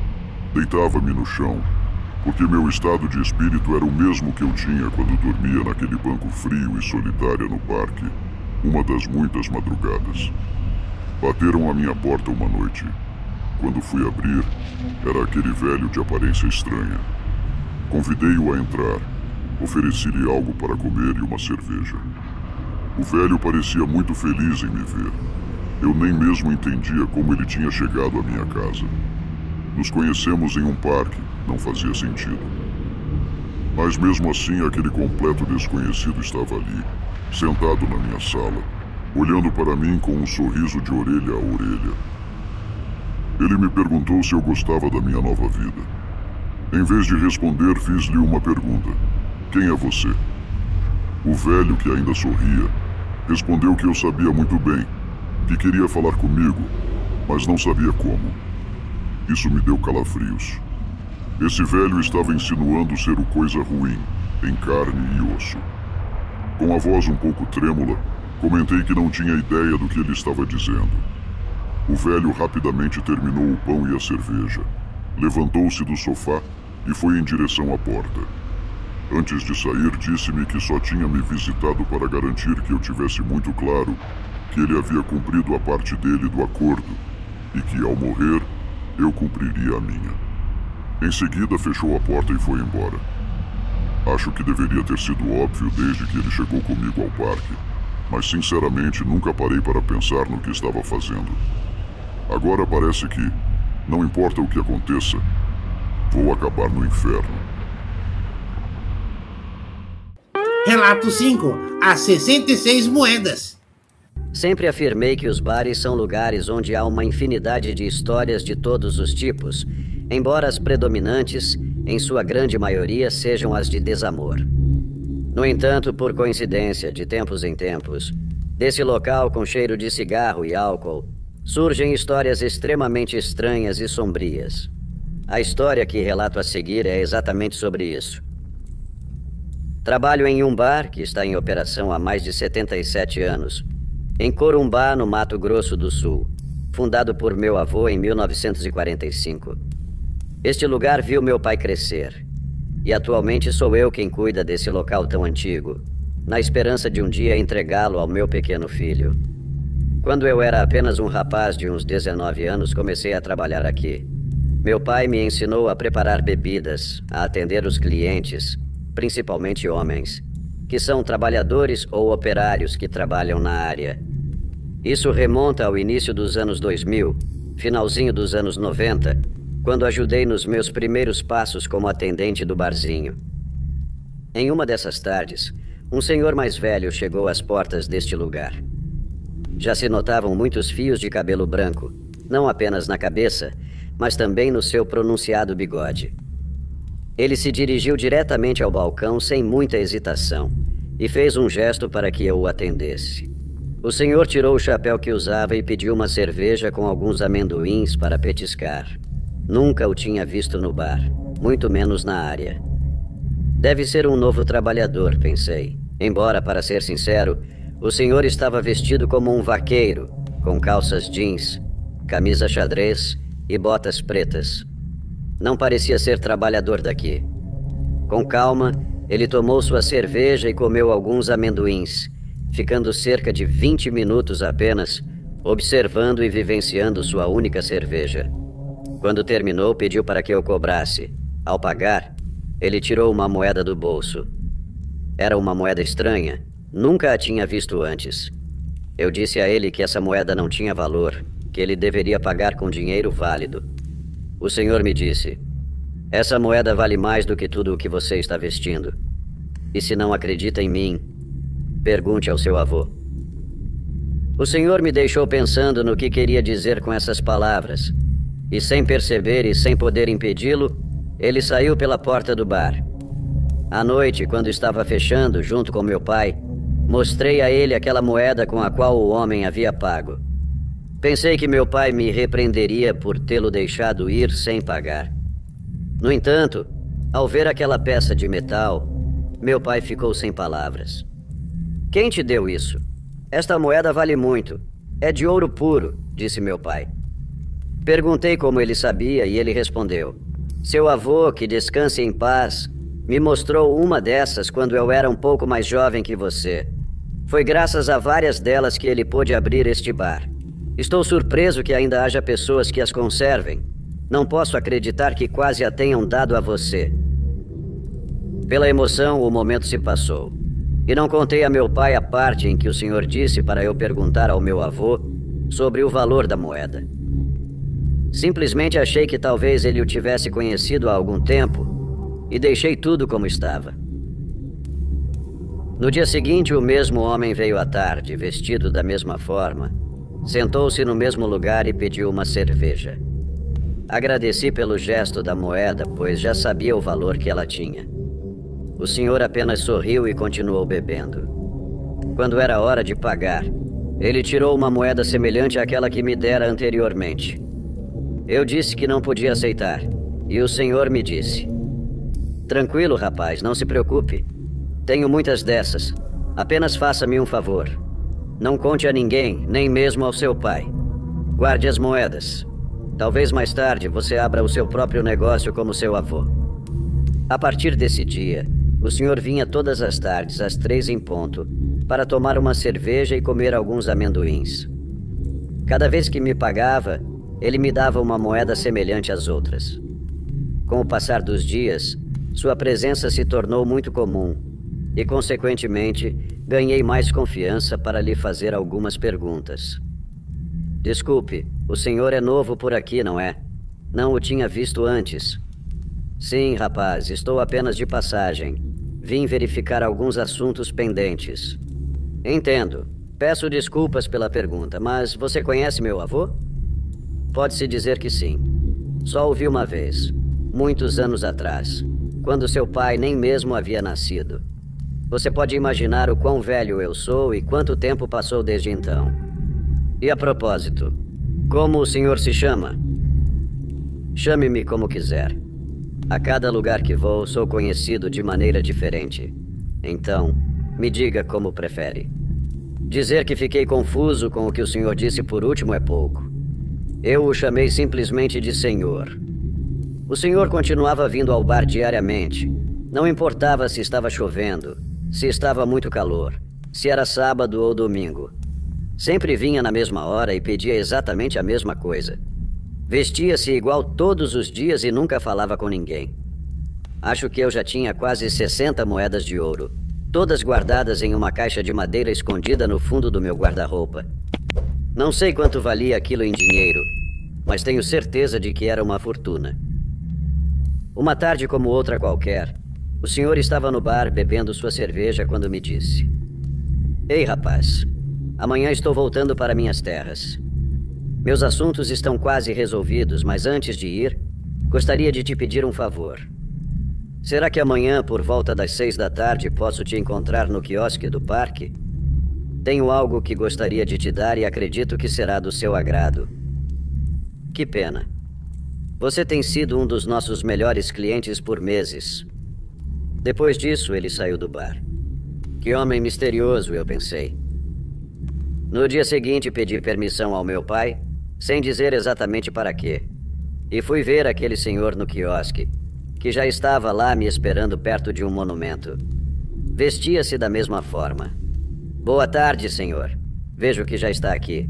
deitava-me no chão, porque meu estado de espírito era o mesmo que eu tinha quando dormia naquele banco frio e solitário no parque, uma das muitas madrugadas. Bateram à minha porta uma noite. Quando fui abrir, era aquele velho de aparência estranha. Convidei-o a entrar, ofereci-lhe algo para comer e uma cerveja. O velho parecia muito feliz em me ver. Eu nem mesmo entendia como ele tinha chegado à minha casa. Nos conhecemos em um parque, não fazia sentido. Mas mesmo assim, aquele completo desconhecido estava ali, sentado na minha sala, olhando para mim com um sorriso de orelha a orelha. Ele me perguntou se eu gostava da minha nova vida. Em vez de responder, fiz-lhe uma pergunta: quem é você? O velho, que ainda sorria, respondeu que eu sabia muito bem, que queria falar comigo, mas não sabia como. Isso me deu calafrios. Esse velho estava insinuando ser o coisa ruim, em carne e osso. Com a voz um pouco trêmula, comentei que não tinha ideia do que ele estava dizendo. O velho rapidamente terminou o pão e a cerveja, levantou-se do sofá e foi em direção à porta. Antes de sair, disse-me que só tinha me visitado para garantir que eu tivesse muito claro que ele havia cumprido a parte dele do acordo e que, ao morrer, eu cumpriria a minha. Em seguida, fechou a porta e foi embora. Acho que deveria ter sido óbvio desde que ele chegou comigo ao parque, mas sinceramente nunca parei para pensar no que estava fazendo. Agora parece que, não importa o que aconteça, vou acabar no inferno. Relato 5. As 66 moedas. Sempre afirmei que os bares são lugares onde há uma infinidade de histórias de todos os tipos, embora as predominantes, em sua grande maioria, sejam as de desamor. No entanto, por coincidência, de tempos em tempos, desse local com cheiro de cigarro e álcool, surgem histórias extremamente estranhas e sombrias. A história que relato a seguir é exatamente sobre isso. Trabalho em um bar que está em operação há mais de 77 anos, em Corumbá, no Mato Grosso do Sul, fundado por meu avô em 1945. Este lugar viu meu pai crescer, e atualmente sou eu quem cuida desse local tão antigo, na esperança de um dia entregá-lo ao meu pequeno filho. Quando eu era apenas um rapaz de uns 19 anos, comecei a trabalhar aqui. Meu pai me ensinou a preparar bebidas, a atender os clientes, principalmente homens, que são trabalhadores ou operários que trabalham na área. Isso remonta ao início dos anos 2000, finalzinho dos anos 90, quando ajudei nos meus primeiros passos como atendente do barzinho. Em uma dessas tardes, um senhor mais velho chegou às portas deste lugar. Já se notavam muitos fios de cabelo branco, não apenas na cabeça, mas também no seu pronunciado bigode. Ele se dirigiu diretamente ao balcão sem muita hesitação e fez um gesto para que eu o atendesse. O senhor tirou o chapéu que usava e pediu uma cerveja com alguns amendoins para petiscar. Nunca o tinha visto no bar, muito menos na área. Deve ser um novo trabalhador, pensei. Embora, para ser sincero, o senhor estava vestido como um vaqueiro, com calças jeans, camisa xadrez e botas pretas. Não parecia ser trabalhador daqui. Com calma, ele tomou sua cerveja e comeu alguns amendoins, ficando cerca de 20 minutos apenas, observando e vivenciando sua única cerveja. Quando terminou, pediu para que eu cobrasse. Ao pagar, ele tirou uma moeda do bolso. Era uma moeda estranha, nunca a tinha visto antes. Eu disse a ele que essa moeda não tinha valor, que ele deveria pagar com dinheiro válido. O senhor me disse: essa moeda vale mais do que tudo o que você está vestindo. E se não acredita em mim, pergunte ao seu avô. O senhor me deixou pensando no que queria dizer com essas palavras, e sem perceber e sem poder impedi-lo, ele saiu pela porta do bar. À noite, quando estava fechando, junto com meu pai, mostrei a ele aquela moeda com a qual o homem havia pago. Pensei que meu pai me repreenderia por tê-lo deixado ir sem pagar. No entanto, ao ver aquela peça de metal, meu pai ficou sem palavras. Quem te deu isso? Esta moeda vale muito. É de ouro puro, disse meu pai. Perguntei como ele sabia e ele respondeu: seu avô, que descanse em paz, me mostrou uma dessas quando eu era um pouco mais jovem que você. Foi graças a várias delas que ele pôde abrir este bar. Estou surpreso que ainda haja pessoas que as conservem. Não posso acreditar que quase a tenham dado a você. Pela emoção, o momento se passou. E não contei a meu pai a parte em que o senhor disse para eu perguntar ao meu avô sobre o valor da moeda. Simplesmente achei que talvez ele o tivesse conhecido há algum tempo e deixei tudo como estava. No dia seguinte, o mesmo homem veio à tarde, vestido da mesma forma. Sentou-se no mesmo lugar e pediu uma cerveja. Agradeci pelo gesto da moeda, pois já sabia o valor que ela tinha. O senhor apenas sorriu e continuou bebendo. Quando era hora de pagar, ele tirou uma moeda semelhante àquela que me dera anteriormente. Eu disse que não podia aceitar, e o senhor me disse: tranquilo, rapaz, não se preocupe. Tenho muitas dessas. Apenas faça-me um favor. Não conte a ninguém, nem mesmo ao seu pai. Guarde as moedas. Talvez mais tarde você abra o seu próprio negócio como seu avô. A partir desse dia, o senhor vinha todas as tardes, às 3 em ponto, para tomar uma cerveja e comer alguns amendoins. Cada vez que me pagava, ele me dava uma moeda semelhante às outras. Com o passar dos dias, sua presença se tornou muito comum e, consequentemente, ganhei mais confiança para lhe fazer algumas perguntas. Desculpe, o senhor é novo por aqui, não é? Não o tinha visto antes. Sim, rapaz, estou apenas de passagem. Vim verificar alguns assuntos pendentes. Entendo. Peço desculpas pela pergunta, mas você conhece meu avô? Pode-se dizer que sim. Só o vi uma vez, muitos anos atrás, quando seu pai nem mesmo havia nascido. Você pode imaginar o quão velho eu sou e quanto tempo passou desde então. E a propósito, como o senhor se chama? Chame-me como quiser. A cada lugar que vou, sou conhecido de maneira diferente. Então, me diga como prefere. Dizer que fiquei confuso com o que o senhor disse por último é pouco. Eu o chamei simplesmente de senhor. O senhor continuava vindo ao bar diariamente. Não importava se estava chovendo, se estava muito calor, se era sábado ou domingo. Sempre vinha na mesma hora e pedia exatamente a mesma coisa. Vestia-se igual todos os dias e nunca falava com ninguém. Acho que eu já tinha quase 60 moedas de ouro, todas guardadas em uma caixa de madeira escondida no fundo do meu guarda-roupa. Não sei quanto valia aquilo em dinheiro, mas tenho certeza de que era uma fortuna. Uma tarde como outra qualquer, o senhor estava no bar bebendo sua cerveja quando me disse: Ei, rapaz, amanhã estou voltando para minhas terras. Meus assuntos estão quase resolvidos, mas antes de ir, gostaria de te pedir um favor. Será que amanhã, por volta das 6 da tarde, posso te encontrar no quiosque do parque? Tenho algo que gostaria de te dar e acredito que será do seu agrado. Que pena. Você tem sido um dos nossos melhores clientes por meses. Depois disso, ele saiu do bar. Que homem misterioso, eu pensei. No dia seguinte, pedi permissão ao meu pai, sem dizer exatamente para quê. E fui ver aquele senhor no quiosque, que já estava lá me esperando perto de um monumento. Vestia-se da mesma forma. Boa tarde, senhor. Vejo que já está aqui.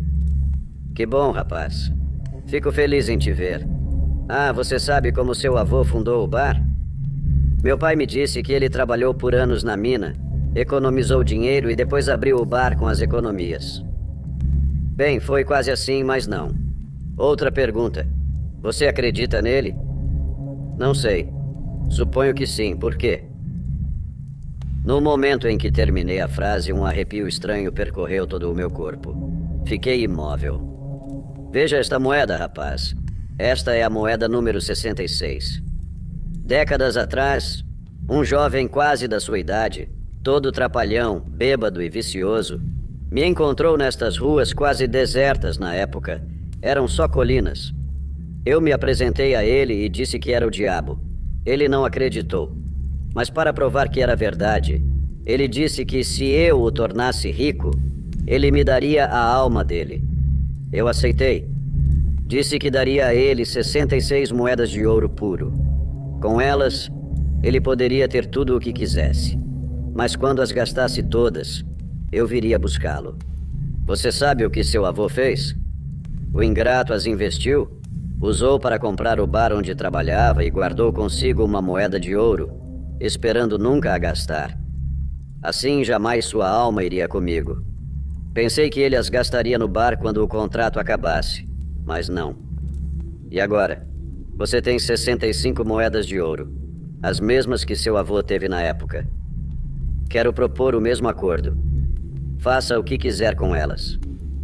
Que bom, rapaz. Fico feliz em te ver. Ah, você sabe como seu avô fundou o bar? Meu pai me disse que ele trabalhou por anos na mina, economizou dinheiro e depois abriu o bar com as economias. Bem, foi quase assim, mas não. Outra pergunta. Você acredita nele? Não sei. Suponho que sim. Por quê? No momento em que terminei a frase, um arrepio estranho percorreu todo o meu corpo. Fiquei imóvel. Veja esta moeda, rapaz. Esta é a moeda número 66. Décadas atrás, um jovem quase da sua idade, todo trapalhão, bêbado e vicioso, me encontrou nestas ruas quase desertas na época. Eram só colinas. Eu me apresentei a ele e disse que era o diabo. Ele não acreditou. Mas para provar que era verdade, ele disse que se eu o tornasse rico, ele me daria a alma dele. Eu aceitei. Disse que daria a ele 66 moedas de ouro puro. Com elas, ele poderia ter tudo o que quisesse. Mas quando as gastasse todas, eu viria buscá-lo. Você sabe o que seu avô fez? O ingrato as investiu, usou para comprar o bar onde trabalhava e guardou consigo uma moeda de ouro, esperando nunca a gastar. Assim, jamais sua alma iria comigo. Pensei que ele as gastaria no bar quando o contrato acabasse, mas não. E agora? Você tem 65 moedas de ouro, as mesmas que seu avô teve na época. Quero propor o mesmo acordo. Faça o que quiser com elas.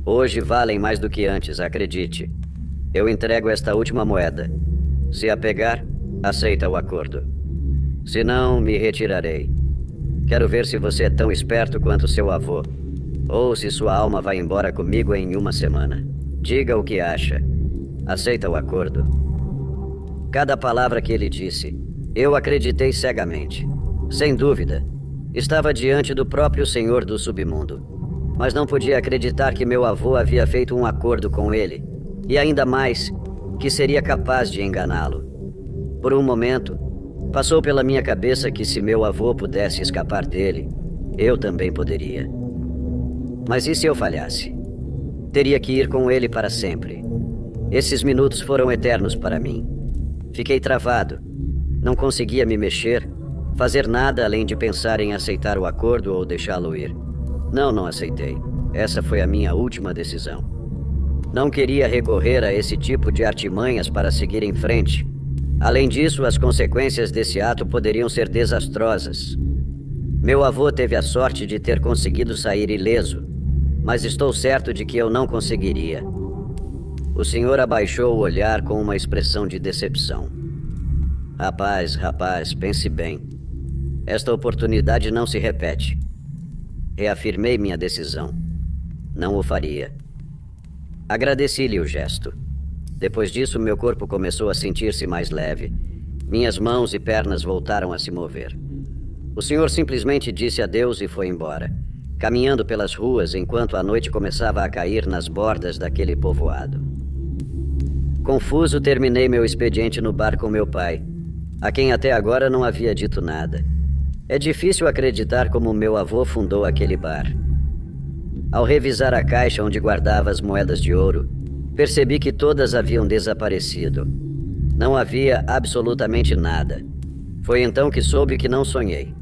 Hoje valem mais do que antes, acredite. Eu entrego esta última moeda. Se a pegar, aceita o acordo. Se não, me retirarei. Quero ver se você é tão esperto quanto seu avô. Ou se sua alma vai embora comigo em uma semana. Diga o que acha. Aceita o acordo? Cada palavra que ele disse, eu acreditei cegamente. Sem dúvida, estava diante do próprio Senhor do Submundo. Mas não podia acreditar que meu avô havia feito um acordo com ele. E ainda mais, que seria capaz de enganá-lo. Por um momento, passou pela minha cabeça que se meu avô pudesse escapar dele, eu também poderia. Mas e se eu falhasse? Teria que ir com ele para sempre. Esses minutos foram eternos para mim. Fiquei travado. Não conseguia me mexer, fazer nada além de pensar em aceitar o acordo ou deixá-lo ir. Não aceitei. Essa foi a minha última decisão. Não queria recorrer a esse tipo de artimanhas para seguir em frente. Além disso, as consequências desse ato poderiam ser desastrosas. Meu avô teve a sorte de ter conseguido sair ileso, mas estou certo de que eu não conseguiria. O senhor abaixou o olhar com uma expressão de decepção. Rapaz, pense bem. Esta oportunidade não se repete. Reafirmei minha decisão. Não o faria. Agradeci-lhe o gesto. Depois disso, meu corpo começou a sentir-se mais leve. Minhas mãos e pernas voltaram a se mover. O senhor simplesmente disse adeus e foi embora, caminhando pelas ruas enquanto a noite começava a cair nas bordas daquele povoado. Confuso, terminei meu expediente no bar com meu pai, a quem até agora não havia dito nada. É difícil acreditar como meu avô fundou aquele bar. Ao revisar a caixa onde guardava as moedas de ouro, percebi que todas haviam desaparecido. Não havia absolutamente nada. Foi então que soube que não sonhei,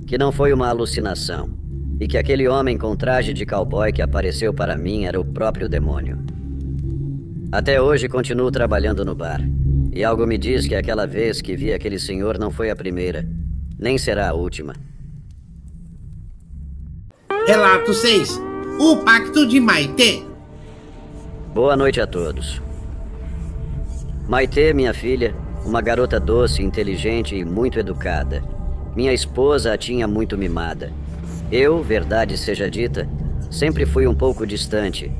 que não foi uma alucinação, e que aquele homem com traje de cowboy que apareceu para mim era o próprio demônio. Até hoje continuo trabalhando no bar, e algo me diz que aquela vez que vi aquele senhor não foi a primeira, nem será a última. Relato 6. O Pacto de Maitê. Boa noite a todos. Maitê, minha filha, uma garota doce, inteligente e muito educada. Minha esposa a tinha muito mimada. Eu, verdade seja dita, sempre fui um pouco distante,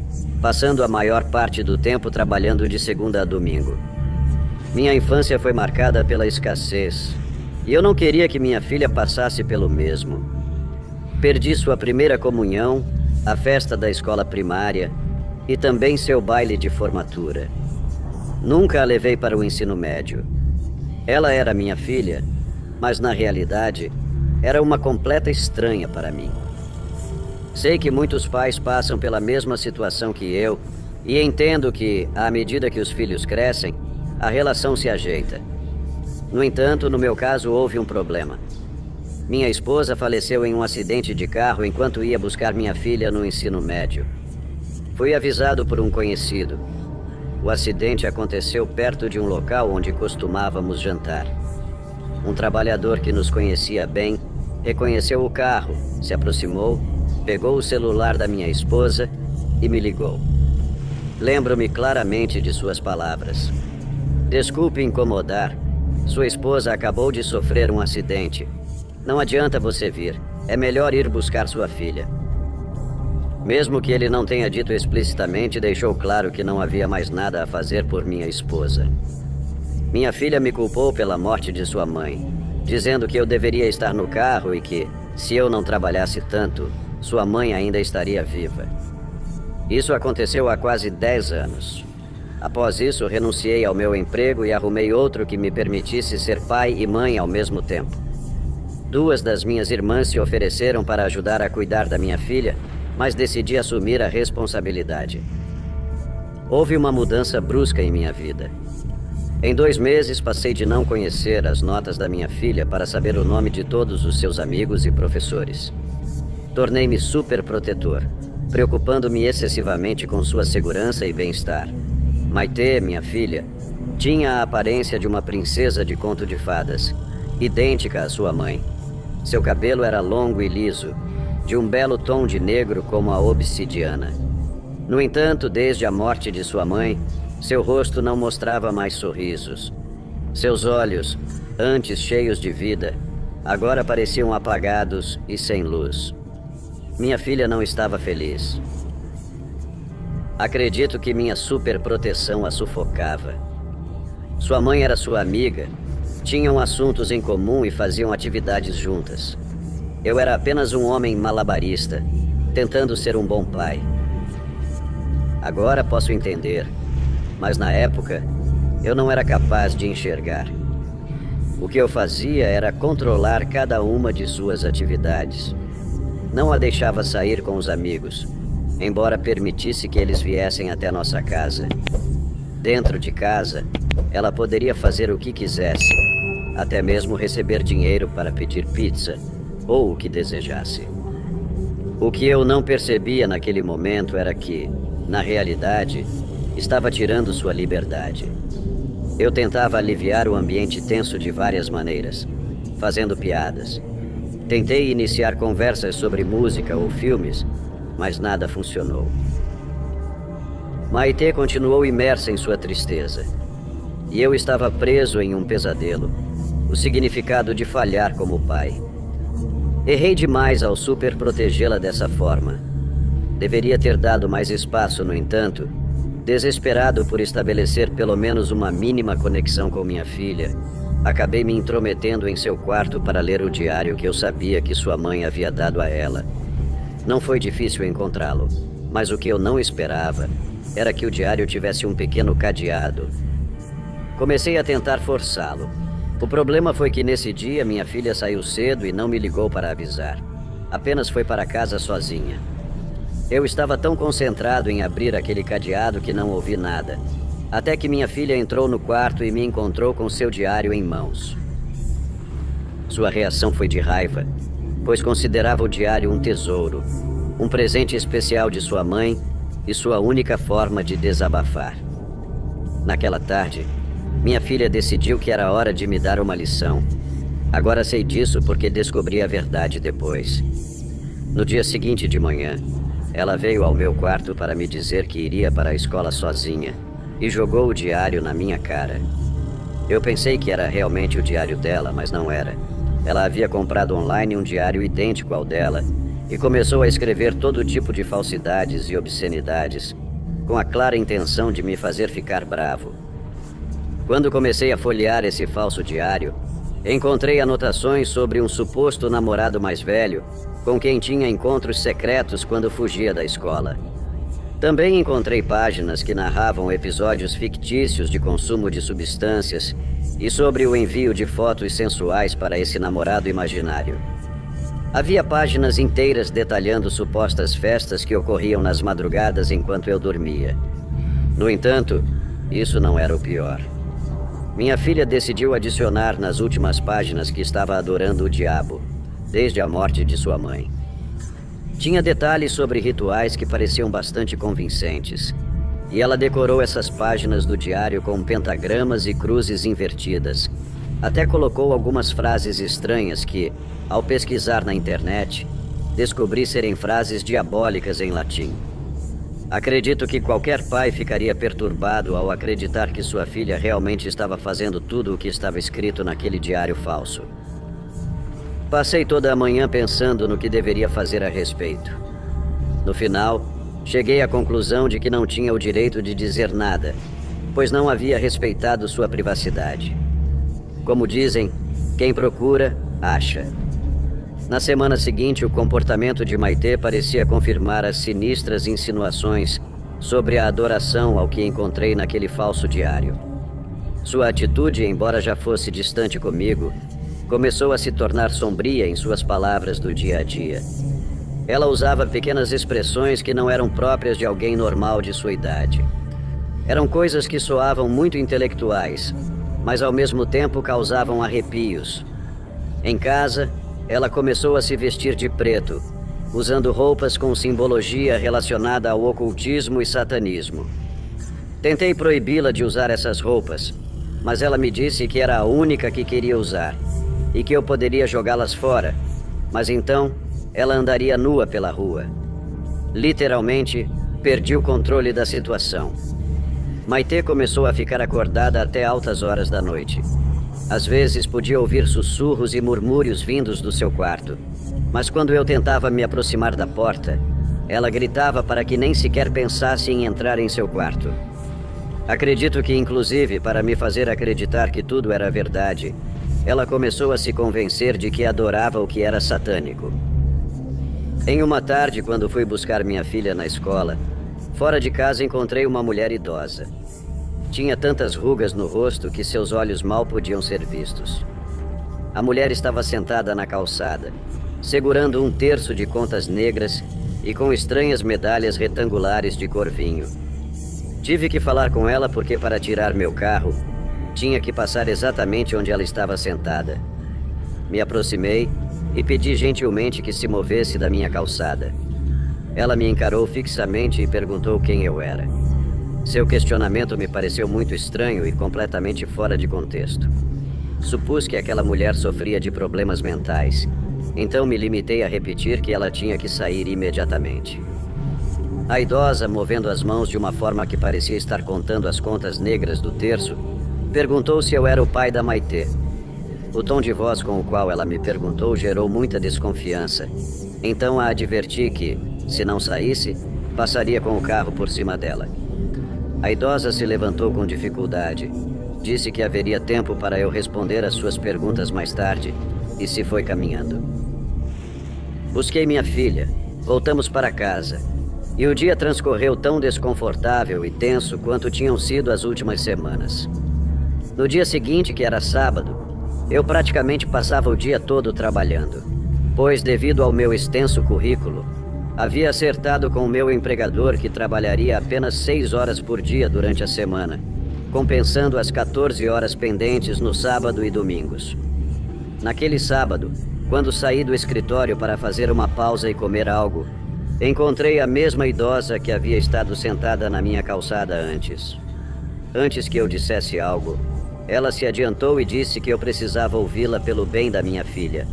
passando a maior parte do tempo trabalhando de segunda a domingo. Minha infância foi marcada pela escassez, E eu não queria que minha filha passasse pelo mesmo. Perdi sua primeira comunhão, a festa da escola primária e também seu baile de formatura. Nunca a levei para o ensino médio. Ela era minha filha, mas na realidade era uma completa estranha para mim. Sei que muitos pais passam pela mesma situação que eu e entendo que, à medida que os filhos crescem, a relação se ajeita. No entanto, no meu caso, houve um problema. Minha esposa faleceu em um acidente de carro enquanto ia buscar minha filha no ensino médio. Fui avisado por um conhecido. O acidente aconteceu perto de um local onde costumávamos jantar. Um trabalhador que nos conhecia bem reconheceu o carro, se aproximou, pegou o celular da minha esposa e me ligou. Lembro-me claramente de suas palavras. Desculpe incomodar. Sua esposa acabou de sofrer um acidente. Não adianta você vir. É melhor ir buscar sua filha. Mesmo que ele não tenha dito explicitamente, deixou claro que não havia mais nada a fazer por minha esposa. Minha filha me culpou pela morte de sua mãe, dizendo que eu deveria estar no carro e que, se eu não trabalhasse tanto, sua mãe ainda estaria viva. Isso aconteceu há quase 10 anos. Após isso, renunciei ao meu emprego e arrumei outro que me permitisse ser pai e mãe ao mesmo tempo. 2 das minhas irmãs se ofereceram para ajudar a cuidar da minha filha, mas decidi assumir a responsabilidade. Houve uma mudança brusca em minha vida. Em 2 meses, passei de não conhecer as notas da minha filha para saber o nome de todos os seus amigos e professores. Tornei-me super protetor, preocupando-me excessivamente com sua segurança e bem-estar. Maitê, minha filha, tinha a aparência de uma princesa de conto de fadas, idêntica à sua mãe. Seu cabelo era longo e liso, de um belo tom de negro como a obsidiana. No entanto, desde a morte de sua mãe, seu rosto não mostrava mais sorrisos. Seus olhos, antes cheios de vida, agora pareciam apagados e sem luz. Minha filha não estava feliz. Acredito que minha superproteção a sufocava. Sua mãe era sua amiga, tinham assuntos em comum e faziam atividades juntas. Eu era apenas um homem malabarista, tentando ser um bom pai. Agora posso entender, mas na época eu não era capaz de enxergar. O que eu fazia era controlar cada uma de suas atividades. Não a deixava sair com os amigos, embora permitisse que eles viessem até nossa casa. Dentro de casa, ela poderia fazer o que quisesse, até mesmo receber dinheiro para pedir pizza, ou o que desejasse. O que eu não percebia naquele momento era que, na realidade, estava tirando sua liberdade. Eu tentava aliviar o ambiente tenso de várias maneiras, fazendo piadas. Tentei iniciar conversas sobre música ou filmes, mas nada funcionou. Maitê continuou imersa em sua tristeza, e eu estava preso em um pesadelo, o significado de falhar como pai. Errei demais ao superprotegê-la dessa forma. Deveria ter dado mais espaço, no entanto, desesperado por estabelecer pelo menos uma mínima conexão com minha filha, acabei me intrometendo em seu quarto para ler o diário que eu sabia que sua mãe havia dado a ela. Não foi difícil encontrá-lo, mas o que eu não esperava era que o diário tivesse um pequeno cadeado. Comecei a tentar forçá-lo. O problema foi que nesse dia minha filha saiu cedo e não me ligou para avisar. Apenas foi para casa sozinha. Eu estava tão concentrado em abrir aquele cadeado que não ouvi nada, até que minha filha entrou no quarto e me encontrou com seu diário em mãos. Sua reação foi de raiva, pois considerava o diário um tesouro, um presente especial de sua mãe e sua única forma de desabafar. Naquela tarde, minha filha decidiu que era hora de me dar uma lição. Agora sei disso porque descobri a verdade depois. No dia seguinte de manhã, ela veio ao meu quarto para me dizer que iria para a escola sozinha e jogou o diário na minha cara. Eu pensei que era realmente o diário dela, mas não era. Ela havia comprado online um diário idêntico ao dela e começou a escrever todo tipo de falsidades e obscenidades, com a clara intenção de me fazer ficar bravo. Quando comecei a folhear esse falso diário, Encontrei anotações sobre um suposto namorado mais velho, com quem tinha encontros secretos quando fugia da escola. Também encontrei páginas que narravam episódios fictícios de consumo de substâncias e sobre o envio de fotos sensuais para esse namorado imaginário. Havia páginas inteiras detalhando supostas festas que ocorriam nas madrugadas enquanto eu dormia. No entanto, isso não era o pior. Minha filha decidiu adicionar nas últimas páginas que estava adorando o diabo, desde a morte de sua mãe. Tinha detalhes sobre rituais que pareciam bastante convincentes, e ela decorou essas páginas do diário com pentagramas e cruzes invertidas. Até colocou algumas frases estranhas que, ao pesquisar na internet, descobri serem frases diabólicas em latim. Acredito que qualquer pai ficaria perturbado ao acreditar que sua filha realmente estava fazendo tudo o que estava escrito naquele diário falso. Passei toda a manhã pensando no que deveria fazer a respeito. No final, cheguei à conclusão de que não tinha o direito de dizer nada, pois não havia respeitado sua privacidade. Como dizem, quem procura, acha. Na semana seguinte, o comportamento de Maitê parecia confirmar as sinistras insinuações sobre a adoração ao que encontrei naquele falso diário. Sua atitude, embora já fosse distante comigo, começou a se tornar sombria em suas palavras do dia a dia. Ela usava pequenas expressões que não eram próprias de alguém normal de sua idade. Eram coisas que soavam muito intelectuais, mas ao mesmo tempo causavam arrepios. Em casa, ela começou a se vestir de preto, usando roupas com simbologia relacionada ao ocultismo e satanismo. Tentei proibi-la de usar essas roupas, mas ela me disse que era a única que queria usar e que eu poderia jogá-las fora, mas então ela andaria nua pela rua. Literalmente, perdi o controle da situação. Maitê começou a ficar acordada até altas horas da noite. Às vezes podia ouvir sussurros e murmúrios vindos do seu quarto, mas quando eu tentava me aproximar da porta, ela gritava para que nem sequer pensasse em entrar em seu quarto. Acredito que, inclusive, para me fazer acreditar que tudo era verdade, ela começou a se convencer de que adorava o que era satânico. Em uma tarde, quando fui buscar minha filha na escola, fora de casa encontrei uma mulher idosa. Tinha tantas rugas no rosto que seus olhos mal podiam ser vistos. A mulher estava sentada na calçada, segurando um terço de contas negras e com estranhas medalhas retangulares de cor vinho. Tive que falar com ela porque, para tirar meu carro, tinha que passar exatamente onde ela estava sentada. Me aproximei e pedi gentilmente que se movesse da minha calçada. Ela me encarou fixamente e perguntou quem eu era. Seu questionamento me pareceu muito estranho e completamente fora de contexto. Supus que aquela mulher sofria de problemas mentais, então me limitei a repetir que ela tinha que sair imediatamente. A idosa, movendo as mãos de uma forma que parecia estar contando as contas negras do terço, perguntou se eu era o pai da Maitê. O tom de voz com o qual ela me perguntou gerou muita desconfiança, então a adverti que, se não saísse, passaria com o carro por cima dela. A idosa se levantou com dificuldade, disse que haveria tempo para eu responder às suas perguntas mais tarde e se foi caminhando. Busquei minha filha, voltamos para casa, e o dia transcorreu tão desconfortável e tenso quanto tinham sido as últimas semanas. No dia seguinte, que era sábado, eu praticamente passava o dia todo trabalhando, pois, devido ao meu extenso currículo, havia acertado com o meu empregador que trabalharia apenas 6 horas por dia durante a semana, compensando as 14 horas pendentes no sábado e domingos. Naquele sábado, quando saí do escritório para fazer uma pausa e comer algo, encontrei a mesma idosa que havia estado sentada na minha calçada antes. Antes que eu dissesse algo, ela se adiantou e disse que eu precisava ouvi-la pelo bem da minha filha.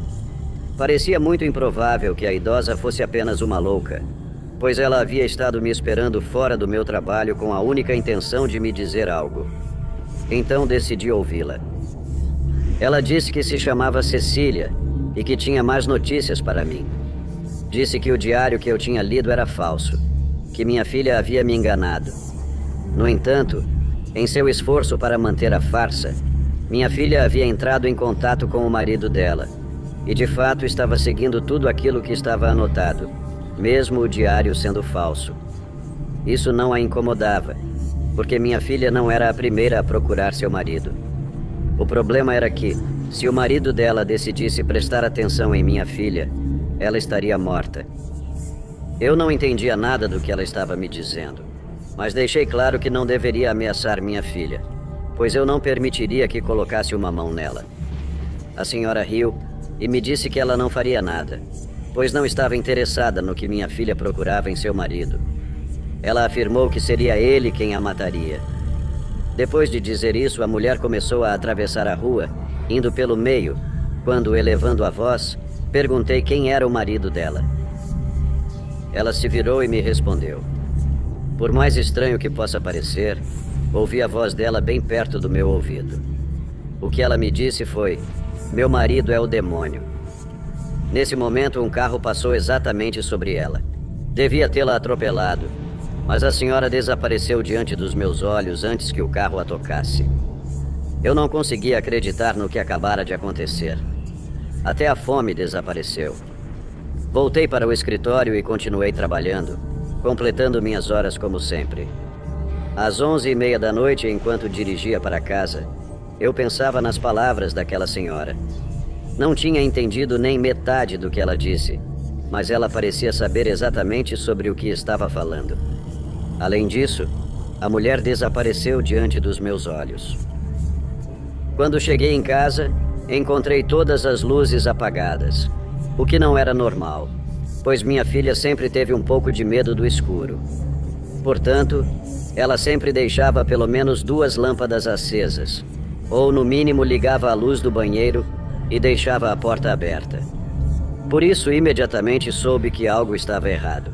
Parecia muito improvável que a idosa fosse apenas uma louca, pois ela havia estado me esperando fora do meu trabalho com a única intenção de me dizer algo. Então decidi ouvi-la. Ela disse que se chamava Cecília e que tinha mais notícias para mim. Disse que o diário que eu tinha lido era falso, que minha filha havia me enganado. No entanto, em seu esforço para manter a farsa, Minha filha havia entrado em contato com o marido dela e, de fato, estava seguindo tudo aquilo que estava anotado, mesmo o diário sendo falso. Isso não a incomodava, porque minha filha não era a primeira a procurar seu marido. O problema era que, se o marido dela decidisse prestar atenção em minha filha, ela estaria morta. Eu não entendia nada do que ela estava me dizendo, mas deixei claro que não deveria ameaçar minha filha, pois eu não permitiria que colocasse uma mão nela. A senhora riu e me disse que ela não faria nada, pois não estava interessada no que minha filha procurava em seu marido. Ela afirmou que seria ele quem a mataria. Depois de dizer isso, a mulher começou a atravessar a rua, indo pelo meio, quando, elevando a voz, perguntei quem era o marido dela. Ela se virou e me respondeu. Por mais estranho que possa parecer, ouvi a voz dela bem perto do meu ouvido. O que ela me disse foi: meu marido é o demônio. Nesse momento, um carro passou exatamente sobre ela. Devia tê-la atropelado, mas a senhora desapareceu diante dos meus olhos antes que o carro a tocasse. Eu não conseguia acreditar no que acabara de acontecer. Até a fome desapareceu. Voltei para o escritório e continuei trabalhando, completando minhas horas como sempre. Às 11h30 da noite, enquanto dirigia para casa, eu pensava nas palavras daquela senhora. Não tinha entendido nem metade do que ela disse, mas ela parecia saber exatamente sobre o que estava falando. Além disso, a mulher desapareceu diante dos meus olhos. Quando cheguei em casa, encontrei todas as luzes apagadas, o que não era normal, pois minha filha sempre teve um pouco de medo do escuro. Portanto, ela sempre deixava pelo menos 2 lâmpadas acesas, ou no mínimo ligava a luz do banheiro e deixava a porta aberta. Por isso, imediatamente soube que algo estava errado.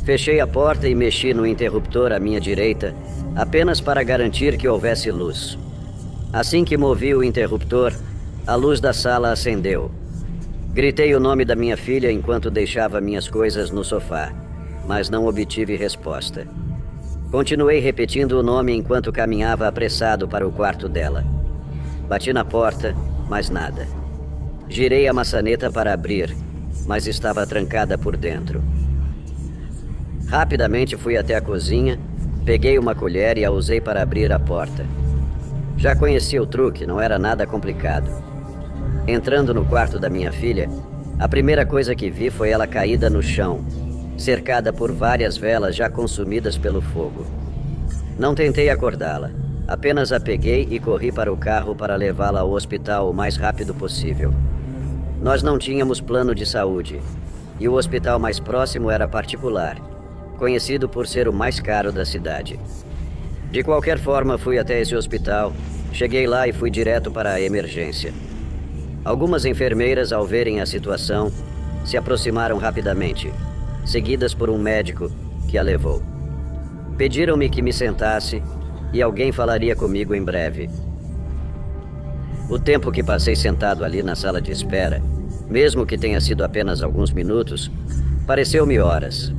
Fechei a porta e mexi no interruptor à minha direita, apenas para garantir que houvesse luz. Assim que movi o interruptor, a luz da sala acendeu. Gritei o nome da minha filha enquanto deixava minhas coisas no sofá, mas não obtive resposta. Continuei repetindo o nome enquanto caminhava apressado para o quarto dela. Bati na porta, mas nada. Girei a maçaneta para abrir, mas estava trancada por dentro. Rapidamente fui até a cozinha, peguei uma colher e a usei para abrir a porta. Já conhecia o truque, não era nada complicado. Entrando no quarto da minha filha, a primeira coisa que vi foi ela caída no chão, cercada por várias velas já consumidas pelo fogo. Não tentei acordá-la, apenas a peguei e corri para o carro para levá-la ao hospital o mais rápido possível. Nós não tínhamos plano de saúde, e o hospital mais próximo era particular, conhecido por ser o mais caro da cidade. De qualquer forma, fui até esse hospital, cheguei lá e fui direto para a emergência. Algumas enfermeiras, ao verem a situação, se aproximaram rapidamente, seguidas por um médico que a levou. Pediram-me que me sentasse e alguém falaria comigo em breve. O tempo que passei sentado ali na sala de espera, mesmo que tenha sido apenas alguns minutos, pareceu-me horas.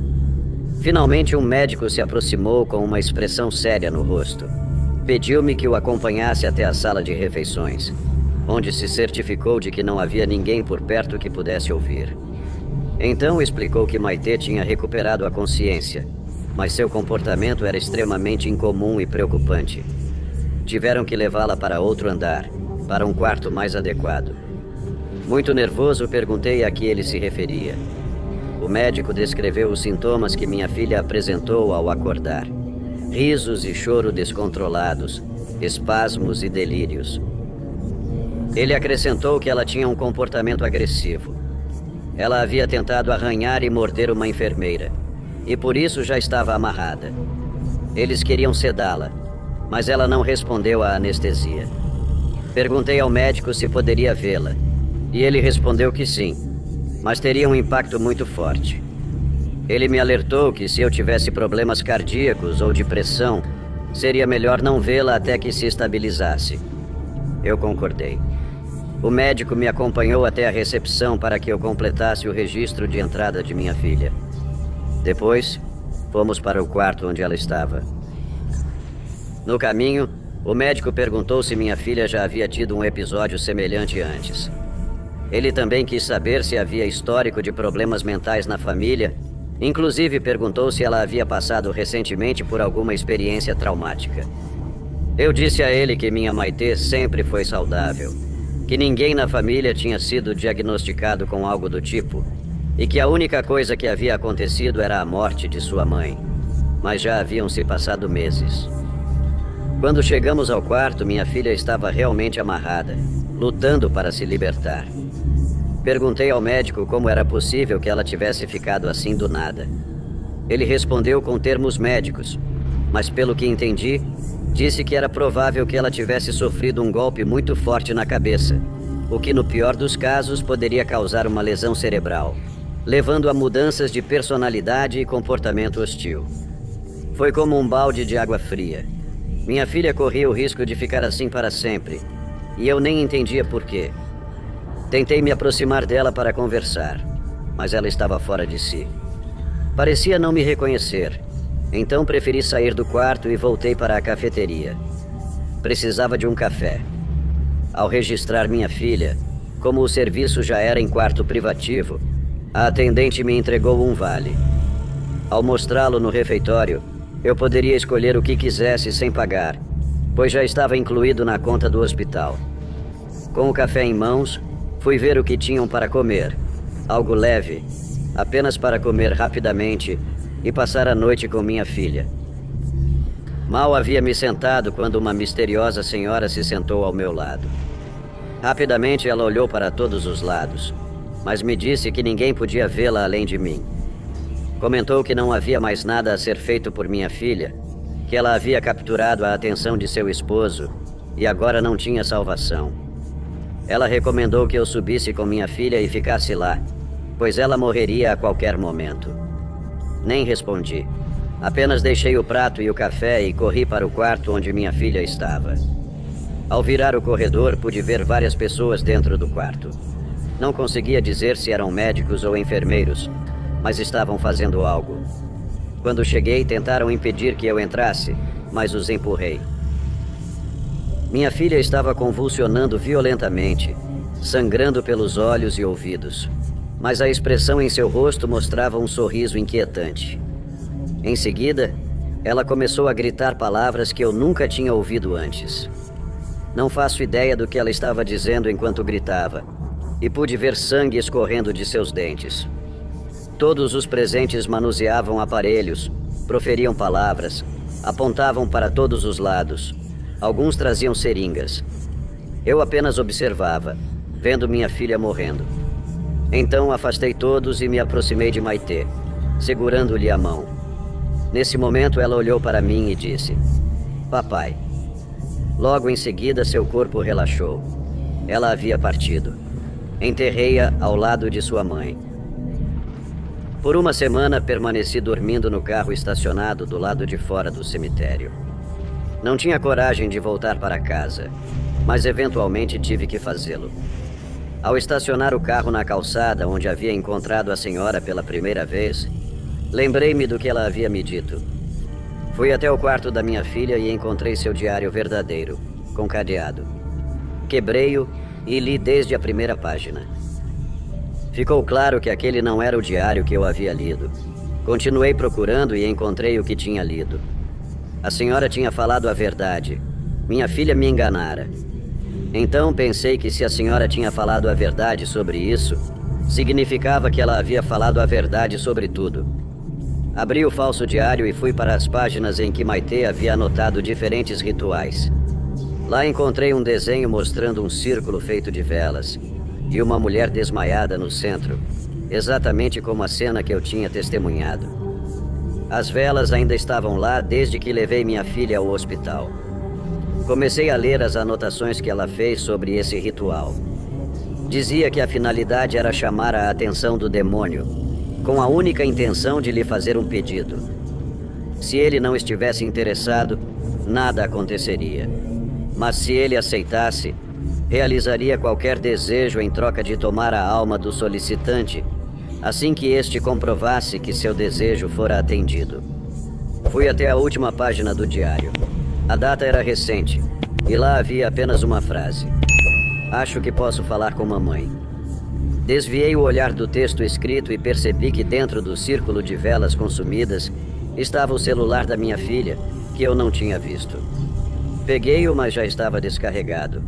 Finalmente, um médico se aproximou com uma expressão séria no rosto. Pediu-me que o acompanhasse até a sala de refeições, onde se certificou de que não havia ninguém por perto que pudesse ouvir. Então explicou que Maitê tinha recuperado a consciência, mas seu comportamento era extremamente incomum e preocupante. Tiveram que levá-la para outro andar, para um quarto mais adequado. Muito nervoso, perguntei a que ele se referia. O médico descreveu os sintomas que minha filha apresentou ao acordar: risos e choro descontrolados, espasmos e delírios. Ele acrescentou que ela tinha um comportamento agressivo. Ela havia tentado arranhar e morder uma enfermeira, e por isso já estava amarrada. Eles queriam sedá-la, mas ela não respondeu à anestesia. Perguntei ao médico se poderia vê-la, e ele respondeu que sim, mas teria um impacto muito forte. Ele me alertou que se eu tivesse problemas cardíacos ou de pressão, seria melhor não vê-la até que se estabilizasse. Eu concordei. O médico me acompanhou até a recepção para que eu completasse o registro de entrada de minha filha. Depois, fomos para o quarto onde ela estava. No caminho, O médico perguntou se minha filha já havia tido um episódio semelhante antes. Ele também quis saber se havia histórico de problemas mentais na família. Inclusive perguntou se ela havia passado recentemente por alguma experiência traumática. Eu disse a ele que minha Maitê sempre foi saudável, que ninguém na família tinha sido diagnosticado com algo do tipo, e que a única coisa que havia acontecido era a morte de sua mãe. Mas já haviam se passado meses. Quando chegamos ao quarto, minha filha estava realmente amarrada, lutando para se libertar. Perguntei ao médico como era possível que ela tivesse ficado assim do nada. Ele respondeu com termos médicos, mas pelo que entendi, disse que era provável que ela tivesse sofrido um golpe muito forte na cabeça, o que no pior dos casos poderia causar uma lesão cerebral, levando a mudanças de personalidade e comportamento hostil. Foi como um balde de água fria. Minha filha corria o risco de ficar assim para sempre, e eu nem entendia por quê. Tentei me aproximar dela para conversar, mas ela estava fora de si. Parecia não me reconhecer, então preferi sair do quarto e voltei para a cafeteria. Precisava de um café. Ao registrar minha filha, como o serviço já era em quarto privativo, a atendente me entregou um vale. Ao mostrá-lo no refeitório, eu poderia escolher o que quisesse sem pagar, pois já estava incluído na conta do hospital. Com o café em mãos, fui ver o que tinham para comer. Algo leve, apenas para comer rapidamente e passar a noite com minha filha. Mal havia me sentado quando uma misteriosa senhora se sentou ao meu lado. Rapidamente ela olhou para todos os lados, mas me disse que ninguém podia vê-la além de mim. Comentou que não havia mais nada a ser feito por minha filha, que ela havia capturado a atenção de seu esposo e agora não tinha salvação. Ela recomendou que eu subisse com minha filha e ficasse lá, pois ela morreria a qualquer momento. Nem respondi. Apenas deixei o prato e o café e corri para o quarto onde minha filha estava. Ao virar o corredor, pude ver várias pessoas dentro do quarto. Não conseguia dizer se eram médicos ou enfermeiros, mas estavam fazendo algo. Quando cheguei, tentaram impedir que eu entrasse, mas os empurrei. Minha filha estava convulsionando violentamente, sangrando pelos olhos e ouvidos, mas a expressão em seu rosto mostrava um sorriso inquietante. Em seguida, ela começou a gritar palavras que eu nunca tinha ouvido antes. Não faço ideia do que ela estava dizendo enquanto gritava, e pude ver sangue escorrendo de seus dentes. Todos os presentes manuseavam aparelhos, proferiam palavras, apontavam para todos os lados. Alguns traziam seringas. Eu apenas observava, vendo minha filha morrendo. Então afastei todos e me aproximei de Maitê, segurando-lhe a mão. Nesse momento ela olhou para mim e disse: "Papai." Logo em seguida seu corpo relaxou. Ela havia partido. Enterrei-a ao lado de sua mãe. Por uma semana permaneci dormindo no carro estacionado do lado de fora do cemitério. Não tinha coragem de voltar para casa, mas eventualmente tive que fazê-lo. Ao estacionar o carro na calçada onde havia encontrado a senhora pela primeira vez, lembrei-me do que ela havia me dito. Fui até o quarto da minha filha e encontrei seu diário verdadeiro, com cadeado. Quebrei-o e li desde a primeira página. Ficou claro que aquele não era o diário que eu havia lido. Continuei procurando e encontrei o que tinha lido. A senhora tinha falado a verdade. Minha filha me enganara. Então pensei que se a senhora tinha falado a verdade sobre isso, significava que ela havia falado a verdade sobre tudo. Abri o falso diário e fui para as páginas em que Maitê havia anotado diferentes rituais. Lá encontrei um desenho mostrando um círculo feito de velas e uma mulher desmaiada no centro, exatamente como a cena que eu tinha testemunhado. As velas ainda estavam lá desde que levei minha filha ao hospital. Comecei a ler as anotações que ela fez sobre esse ritual. Dizia que a finalidade era chamar a atenção do demônio, com a única intenção de lhe fazer um pedido. Se ele não estivesse interessado, nada aconteceria. Mas se ele aceitasse, realizaria qualquer desejo em troca de tomar a alma do solicitante, assim que este comprovasse que seu desejo fora atendido. Fui até a última página do diário. A data era recente, E lá havia apenas uma frase: acho que posso falar com mamãe. Desviei o olhar do texto escrito e percebi que dentro do círculo de velas consumidas estava o celular da minha filha, que eu não tinha visto. Peguei-o, mas já estava descarregado.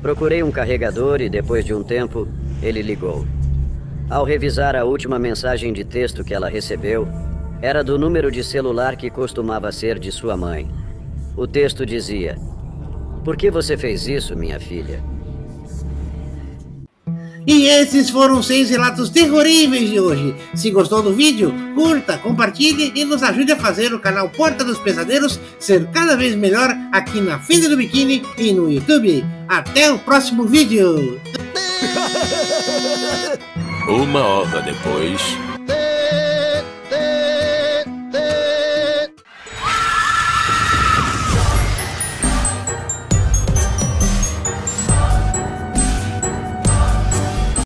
Procurei um carregador e, depois de um tempo, ele ligou. Ao revisar a última mensagem de texto que ela recebeu, era do número de celular que costumava ser de sua mãe. O texto dizia: por que você fez isso, minha filha? E esses foram 6 relatos terroríveis de hoje. Se gostou do vídeo, curta, compartilhe e nos ajude a fazer o canal Porta dos Pesadelos ser cada vez melhor aqui na Fenda do Biquíni e no YouTube. Até o próximo vídeo! 1 hora depois...